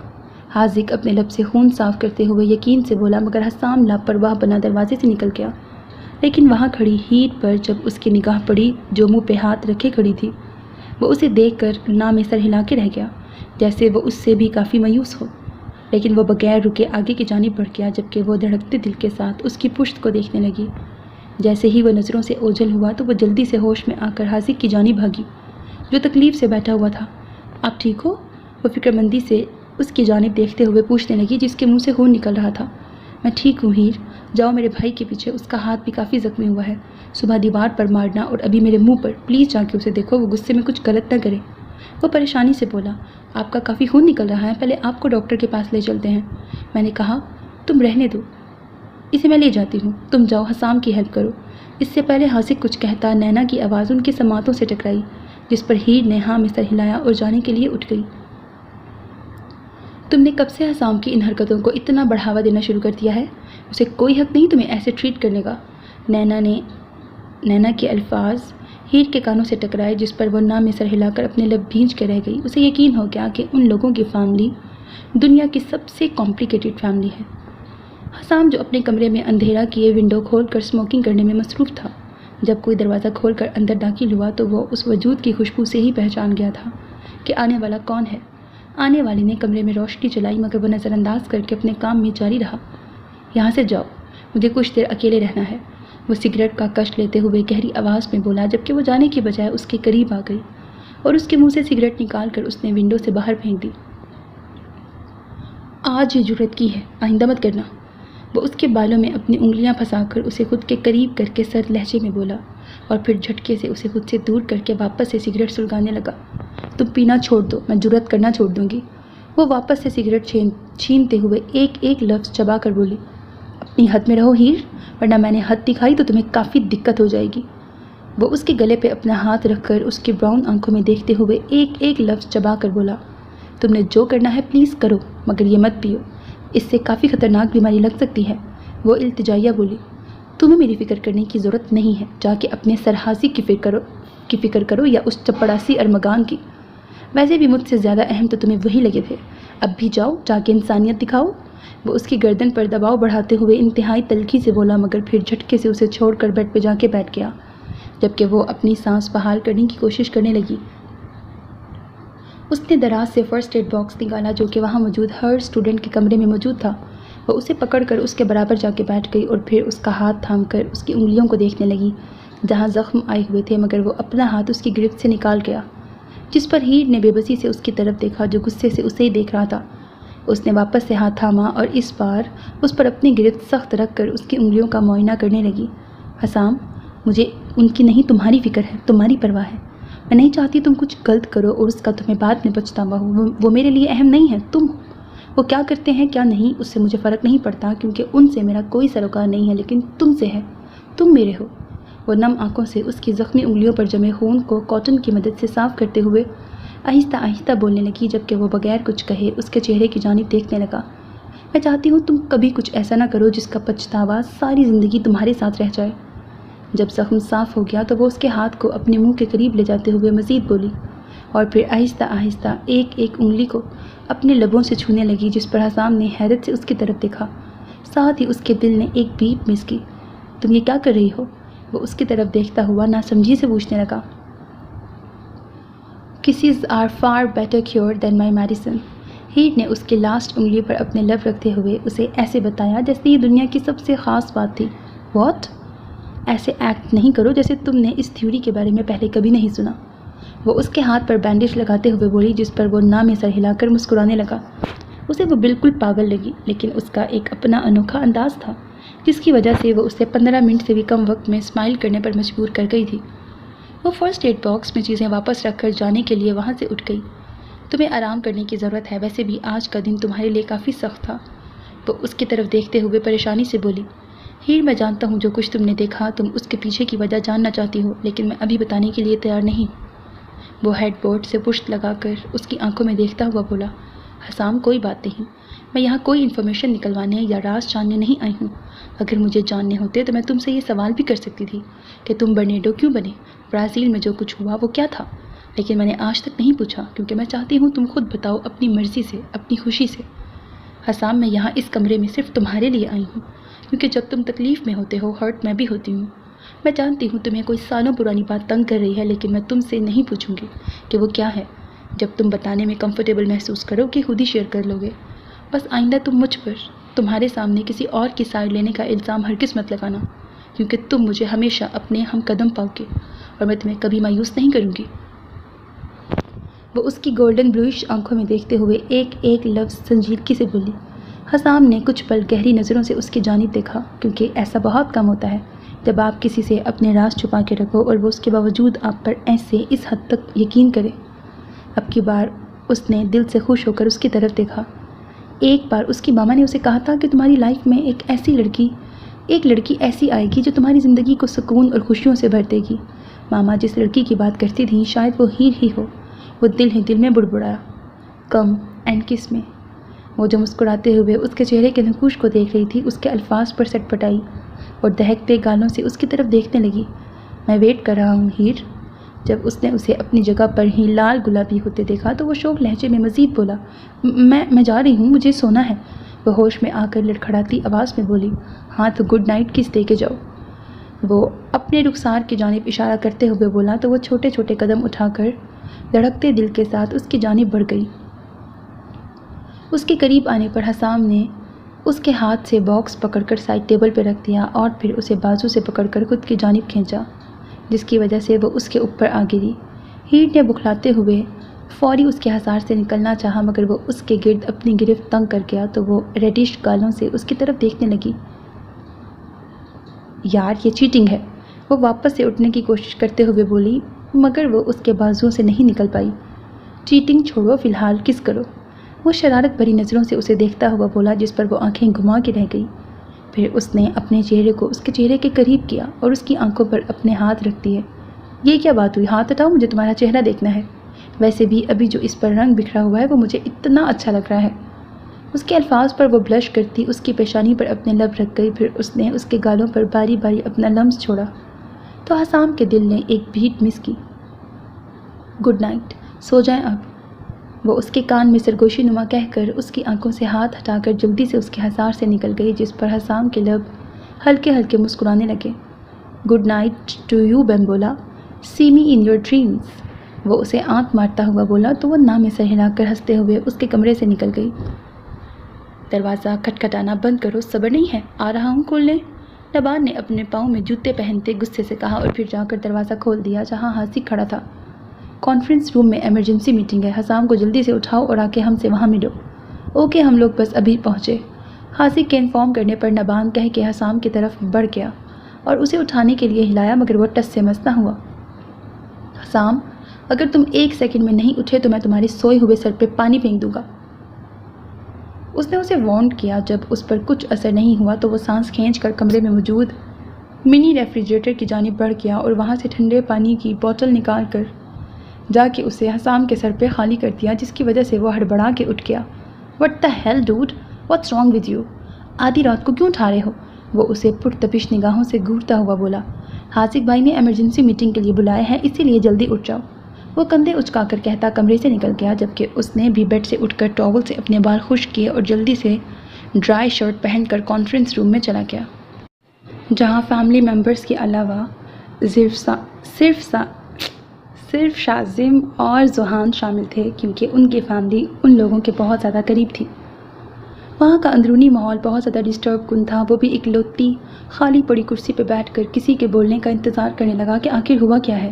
حاذق اپنے لب سے خون صاف کرتے ہوئے یقین سے بولا، مگر حسام لاپرواہ بنا دروازے سے نکل گیا۔ لیکن وہاں کھڑی ہیر پر جب اس کی نگاہ پڑی جو منہ پہ ہاتھ رکھے کھڑی تھی، وہ اسے دیکھ کر نا میں سر ہلا کے رہ گیا، جیسے وہ اس سے بھی کافی مایوس ہو۔ لیکن وہ بغیر رکے آگے کی جانب بڑھ گیا، جبکہ وہ دھڑکتے دل کے ساتھ اس کی پشت کو دیکھنے لگی۔ جیسے ہی وہ نظروں سے اوجھل ہوا تو وہ جلدی سے ہوش میں آ کر حاذق کی جانب بھاگی، جو تکلیف سے بیٹھا ہوا تھا۔ آپ ٹھیک ہو؟ وہ فکر مندی سے اس کی جانب دیکھتے ہوئے پوچھنے لگی، جس کے منہ سے خون نکل رہا تھا۔ میں ٹھیک ہوں ہیر، جاؤ میرے بھائی کے پیچھے، اس کا ہاتھ بھی کافی زخمی ہوا ہے، صبح دیوار پر مارنا اور ابھی میرے منہ پر، پلیز جا کے اسے دیکھو، وہ غصے میں کچھ غلط نہ کرے۔ وہ پریشانی سے بولا، آپ کا کافی خون نکل رہا ہے، پہلے آپ کو ڈاکٹر کے پاس لے چلتے ہیں۔ میں نے کہا، تم رہنے دو، اسے میں لے جاتی ہوں، تم جاؤ حسام کی ہیلپ کرو۔ اس سے پہلے حاذق کچھ کہتا، نینا کی آواز ان کے سماعتوں سے ٹکرائی، جس پر ہیر نے ہاں میں سر ہلایا اور جانے کے لیے اٹھ گئی۔ تم نے کب سے حسام کی ان حرکتوں کو اتنا بڑھاوا دینا شروع کر دیا ہے؟ اسے کوئی حق نہیں تمہیں ایسے ٹریٹ کرنے کا۔ نینا کے الفاظ ہیر کے کانوں سے ٹکرائے، جس پر وہ نہ میں سر ہلا کر اپنے لب بھینچ کے رہ گئی۔ اسے یقین ہو گیا کہ ان لوگوں کی فیملی دنیا کی سب سے کمپلیکیٹڈ فیملی ہے۔ حسام جو اپنے کمرے میں اندھیرا کیے ونڈو کھول کر اسموکنگ کرنے میں مصروف تھا، جب کوئی دروازہ کھول کر اندر داخل ہوا تو وہ اس وجود کی خوشبو سے ہی پہچان گیا تھا کہ آنے والا کون ہے۔ آنے والی نے کمرے میں روشنی جلائی، مگر وہ نظر انداز کر کے اپنے کام میں جاری رہا۔ یہاں سے جاؤ، مجھے کچھ دیر اکیلے رہنا ہے، وہ سگریٹ کا کش لیتے ہوئے گہری آواز میں بولا، جبکہ وہ جانے کی بجائے اس کے قریب آ گئی اور اس کے منہ سے سگریٹ نکال کر اس نے ونڈو سے باہر پھینک دی۔ آج یہ جرأت کی ہے، آئندہ مت کرنا، وہ اس کے بالوں میں اپنی انگلیاں پھنسا کر اسے خود کے قریب کر کے سرد لہجے میں بولا، اور پھر جھٹکے سے اسے خود سے دور کر کے واپس سے سگریٹ سلگانے لگا۔ تم پینا چھوڑ دو، میں جرأت کرنا چھوڑ دوں گی، وہ واپس سے سگریٹ چھینتے ہوئے ایک ایک لفظ چبا کر بولی۔ اپنی حد میں رہو ہیر، ورنہ میں نے حد دکھائی تو تمہیں کافی دقت ہو جائے گی، وہ اس کے گلے پہ اپنا ہاتھ رکھ کر اس کی براؤن آنکھوں میں دیکھتے ہوئے ایک ایک لفظ چبا کر بولا۔ تم نے جو کرنا ہے پلیز کرو، مگر یہ مت پیو، اس سے کافی خطرناک بیماری لگ سکتی ہے، وہ التجائیہ بولی۔ تمہیں میری فکر کرنے کی ضرورت نہیں ہے، جا کے اپنے سرحاسی کی فکر کرو یا اس چپڑاسی ارمغان کی، ویسے بھی مجھ سے زیادہ اہم تو تمہیں وہی لگے تھے، اب بھی جاؤ، جا کے انسانیت دکھاؤ، وہ اس کی گردن پر دباؤ بڑھاتے ہوئے انتہائی تلخی سے بولا، مگر پھر جھٹکے سے اسے چھوڑ کر بیڈ پہ جا کے بیٹھ گیا، جبکہ وہ اپنی سانس بحال کرنے کی کوشش کرنے لگی۔ اس نے دراز سے فرسٹ ایڈ باکس نکالا جو کہ وہاں موجود ہر اسٹوڈنٹ کے کمرے میں موجود تھا، وہ اسے پکڑ کر اس کے برابر جا کے بیٹھ گئی اور پھر اس کا ہاتھ تھام کر اس کی انگلیوں کو دیکھنے لگی جہاں زخم آئے ہوئے تھے، مگر وہ اپنا ہاتھ اس کی گرفت سے نکال گیا، جس پر ہیر نے بے بسی سے اس کی طرف دیکھا جو غصے سے اسے ہی دیکھ رہا تھا۔ اس نے واپس سے ہاتھ تھاما اور اس بار اس پر اپنی گرفت سخت رکھ کر اس کی انگلیوں کا معائنہ کرنے لگی۔ حسام، مجھے ان کی نہیں تمہاری فکر ہے، تمہاری پرواہ ہے، میں نہیں چاہتی تم کچھ غلط کرو اور اس کا تمہیں بعد میں پچھتاوا ہو، وہ میرے لیے اہم نہیں ہے، تم ہو، وہ کیا کرتے ہیں کیا نہیں اس سے مجھے فرق نہیں پڑتا، کیونکہ ان سے میرا کوئی سروکار نہیں ہے، لیکن تم سے ہے، تم میرے ہو۔ وہ نم آنکھوں سے اس کی زخمی انگلیوں پر جمے خون کو کاٹن کی مدد سے صاف کرتے ہوئے آہستہ آہستہ بولنے لگی، جبکہ وہ بغیر کچھ کہے اس کے چہرے کی جانب دیکھنے لگا۔ میں چاہتی ہوں تم کبھی کچھ ایسا نہ کرو جس کا پچھتاوا ساری زندگی تمہارے ساتھ رہ جائے۔ جب زخم صاف ہو گیا تو وہ اس کے ہاتھ کو اپنے منہ کے قریب لے جاتے ہوئے مزید بولی، اور پھر آہستہ آہستہ ایک ایک انگلی کو اپنے لبوں سے چھونے لگی، جس پر حسام نے حیرت سے اس کی طرف دیکھا، ساتھ ہی اس کے دل نے ایک بیپ مس کی۔ تم یہ کیا کر رہی ہو؟ وہ اس کی طرف دیکھتا ہوا ناسمجھی سے پوچھنے لگا۔ Kisses are far better cure than my medicine. ہیٹ نے اس کے لاسٹ انگلی پر اپنے لب رکھتے ہوئے اسے ایسے بتایا جیسے یہ دنیا کی سب سے خاص بات تھی۔ واٹ؟ ایسے ایکٹ نہیں کرو جیسے تم نے اس تھیوری کے بارے میں پہلے کبھی نہیں سنا، وہ اس کے ہاتھ پر بینڈیج لگاتے ہوئے بولی، جس پر وہ نہ میں سر ہلا کر مسکرانے لگا۔ اسے وہ بالکل پاگل لگی، لیکن اس کا ایک اپنا انوکھا انداز تھا جس کی وجہ سے وہ اسے 15 منٹ سے بھی کم وقت میں اسمائل کرنے پر مجبور کر گئی تھی۔ وہ فرسٹ ایڈ باکس میں چیزیں واپس رکھ کر جانے کے لیے وہاں سے اٹھ گئی۔ تمہیں آرام کرنے کی ضرورت ہے، ویسے بھی آج کا دن تمہارے لیے کافی سخت تھا۔ وہ اس کی طرف دیکھتے ہوئے پریشانی سے بولی، ہیر میں جانتا ہوں جو کچھ تم نے دیکھا تم اس کے پیچھے کی وجہ جاننا چاہتی ہو، لیکن میں ابھی بتانے کے لیے تیار نہیں۔ وہ ہیڈ بورڈ سے پشت لگا کر اس کی آنکھوں میں دیکھتا ہوا بولا، حسام کوئی بات نہیں، میں یہاں کوئی انفارمیشن نکلوانے یا راز جاننے نہیں آئی ہوں۔ اگر مجھے جاننے ہوتے تو میں تم سے یہ سوال بھی کر سکتی تھی کہ تم برنیڈو کیوں بنے، برازیل میں جو کچھ ہوا وہ کیا تھا، لیکن میں نے آج تک نہیں پوچھا کیونکہ میں چاہتی ہوں تم خود بتاؤ اپنی مرضی سے، اپنی خوشی سے۔ حسام میں یہاں اس کمرے میں صرف تمہارے لیے آئی ہوں کیونکہ جب تم تکلیف میں ہوتے ہو ہرٹ میں بھی ہوتی ہوں۔ میں جانتی ہوں تمہیں کوئی سالوں پرانی بات تنگ کر رہی ہے، لیکن میں تم سے نہیں پوچھوں گی کہ وہ کیا ہے۔ جب تم بتانے میں کمفرٹیبل محسوس کرو کہ خود ہی شیئر کر لو گے۔ بس آئندہ تم مجھ پر تمہارے سامنے کسی اور کی سائڈ لینے کا الزام ہرگز مت لگانا، کیونکہ تم مجھے ہمیشہ اپنے ہم قدم پاؤ گے اور میں تمہیں کبھی مایوس نہیں کروں گی۔ وہ اس کی گولڈن بلوئش آنکھوں میں دیکھتے ہوئے ایک ایک لفظ سنجیدگی سے بولی۔ حسام نے کچھ پل گہری نظروں سے اس کی جانب دیکھا، کیونکہ ایسا بہت کم ہوتا ہے جب آپ کسی سے اپنے راز چھپا کے رکھو اور وہ اس کے باوجود آپ پر ایسے اس حد تک یقین کرے۔ اب کی بار اس نے دل سے خوش ہو کر اس کی طرف دیکھا۔ ایک بار اس کی ماما نے اسے کہا تھا کہ تمہاری لائف میں ایک لڑکی ایسی آئے گی جو تمہاری زندگی کو سکون اور خوشیوں سے بھر دے گی۔ ماما جس لڑکی کی بات کرتی تھیں شاید وہ ہیر ہی ہو۔ وہ دل ہی دل میں بڑبڑایا، کم اینڈ کس میں۔ وہ جو مسکراتے ہوئے اس کے چہرے کے نقوش کو دیکھ رہی تھی، اس کے الفاظ پر سٹ پٹائی اور دہکتے گالوں سے اس کی طرف دیکھنے لگی۔ میں ویٹ کر رہا ہوں ہیر۔ جب اس نے اسے اپنی جگہ پر ہی لال گلابی ہوتے دیکھا تو وہ شوق لہجے میں مزید بولا، میں جا رہی ہوں، مجھے سونا ہے۔ وہ ہوش میں آ کر لڑکھڑاتی آواز میں بولی، ہاں تو گڈ نائٹ کس دے کے جاؤ۔ وہ اپنے رخسار کی جانب اشارہ کرتے ہوئے بولا تو وہ چھوٹے چھوٹے قدم اٹھا کر دھڑکتے دل کے ساتھ اس کی جانب بڑھ گئی۔ اس کے قریب آنے پر حسام نے اس کے ہاتھ سے باکس پکڑ کر سائڈ ٹیبل پہ رکھ دیا اور پھر اسے بازو سے پکڑ کر خود کی جانب کھینچا، جس کی وجہ سے وہ اس کے اوپر آ گری۔ ہیٹ نے بکھلاتے ہوئے فوری اس کے حصار سے نکلنا چاہا، مگر وہ اس کے گرد اپنی گرفت تنگ کر گیا تو وہ ریڈش گالوں سے اس کی طرف دیکھنے لگی۔ یار یہ چیٹنگ ہے، وہ واپس سے اٹھنے کی کوشش کرتے ہوئے بولی، مگر وہ اس کے بازوؤں سے نہیں نکل پائی۔ چیٹنگ چھوڑو، فی الحال کس کرو۔ وہ شرارت بھری نظروں سے اسے دیکھتا ہوا بولا، جس پر وہ آنکھیں گھما کے رہ گئی۔ پھر اس نے اپنے چہرے کو اس کے چہرے کے قریب کیا اور اس کی آنکھوں پر اپنے ہاتھ رکھ دیے۔ یہ کیا بات ہوئی؟ ہاتھ ہٹاؤ، مجھے تمہارا چہرہ دیکھنا ہے۔ ویسے بھی ابھی جو اس پر رنگ بکھرا ہوا ہے وہ مجھے اتنا اچھا لگ رہا ہے۔ اس کے الفاظ پر وہ بلش کرتی اس کی پیشانی پر اپنے لب رکھ گئی، پھر اس نے اس کے گالوں پر باری باری اپنا لمس چھوڑا تو حسام کے دل نے ایک بیٹ مس کی۔ گڈ نائٹ، سو جائیں اب، وہ اس کے کان میں سرگوشی نما کہہ کر اس کی آنکھوں سے ہاتھ ہٹا کر جلدی سے اس کے حصار سے نکل گئی، جس پر حسام کے لب ہلکے ہلکے مسکرانے لگے۔ گڈ نائٹ ٹو یو بمبولا، see me in your dreams, وہ اسے آنکھ مارتا ہوا بولا تو وہ نہ میں سر ہلا کر ہنستے ہوئے اس کے کمرے سے نکل گئی۔ دروازہ کھٹکھٹانا بند کرو، صبر نہیں ہے، آ رہا ہوں کھولنے، نبان نے اپنے پاؤں میں جوتے پہنتے غصے سے کہا اور پھر جا کر دروازہ کھول دیا جہاں حاسق کھڑا تھا۔ کانفرنس روم میں ایمرجنسی میٹنگ ہے، حسام کو جلدی سے اٹھاؤ اور آ کے ہم سے وہاں ملو۔ اوکے، ہم لوگ بس ابھی پہنچے، حاسق کے انفارم کرنے پر نبان کہہ کے حسام کی طرف بڑھ گیا اور اسے اٹھانے کے لیے ہلایا، مگر وہ ٹس سے مس نہ ہوا۔ حسام، اگر تم 1 سیکنڈ میں نہیں اٹھے تو میں تمہارے سوئے ہوئے سر پہ پانی پھینک دوں گا، اس نے اسے وارن کیا۔ جب اس پر کچھ اثر نہیں ہوا تو وہ سانس کھینچ کر کمرے میں موجود منی ریفریجریٹر کی جانب بڑھ گیا اور وہاں سے ٹھنڈے پانی کی بوتل نکال کر جا کے اسے حسام کے سر پہ خالی کر دیا، جس کی وجہ سے وہ ہڑبڑا کے اٹھ گیا۔ What the hell ڈوڈ، what's wrong with you, آدھی رات کو کیوں اٹھا رہے ہو؟ وہ اسے پرتپش نگاہوں سے گھورتا ہوا بولا۔ حاسق بھائی نے ایمرجنسی میٹنگ کے لیے بلایا ہے، اسی لیے جلدی اٹھ جاؤ، وہ کندھے اچکا کر کہتا کمرے سے نکل گیا، جبکہ اس نے بھی بیڈ سے اٹھ کر ٹاول سے اپنے بال خشک کیے اور جلدی سے ڈرائی شرٹ پہن کر کانفرنس روم میں چلا گیا، جہاں فیملی ممبرز کے علاوہ صرف شازم اور ذوحان شامل تھے، کیونکہ ان کی فیملی ان لوگوں کے بہت زیادہ قریب تھی۔ وہاں کا اندرونی ماحول بہت زیادہ ڈسٹرب کن تھا۔ وہ بھی اکلوتی خالی پڑی کرسی پہ بیٹھ کر کسی کے بولنے کا انتظار کرنے لگا کہ آخر ہوا کیا ہے۔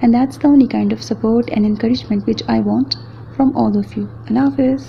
and that's the only kind of support and encouragement which I want from all of you. Allah Hafiz.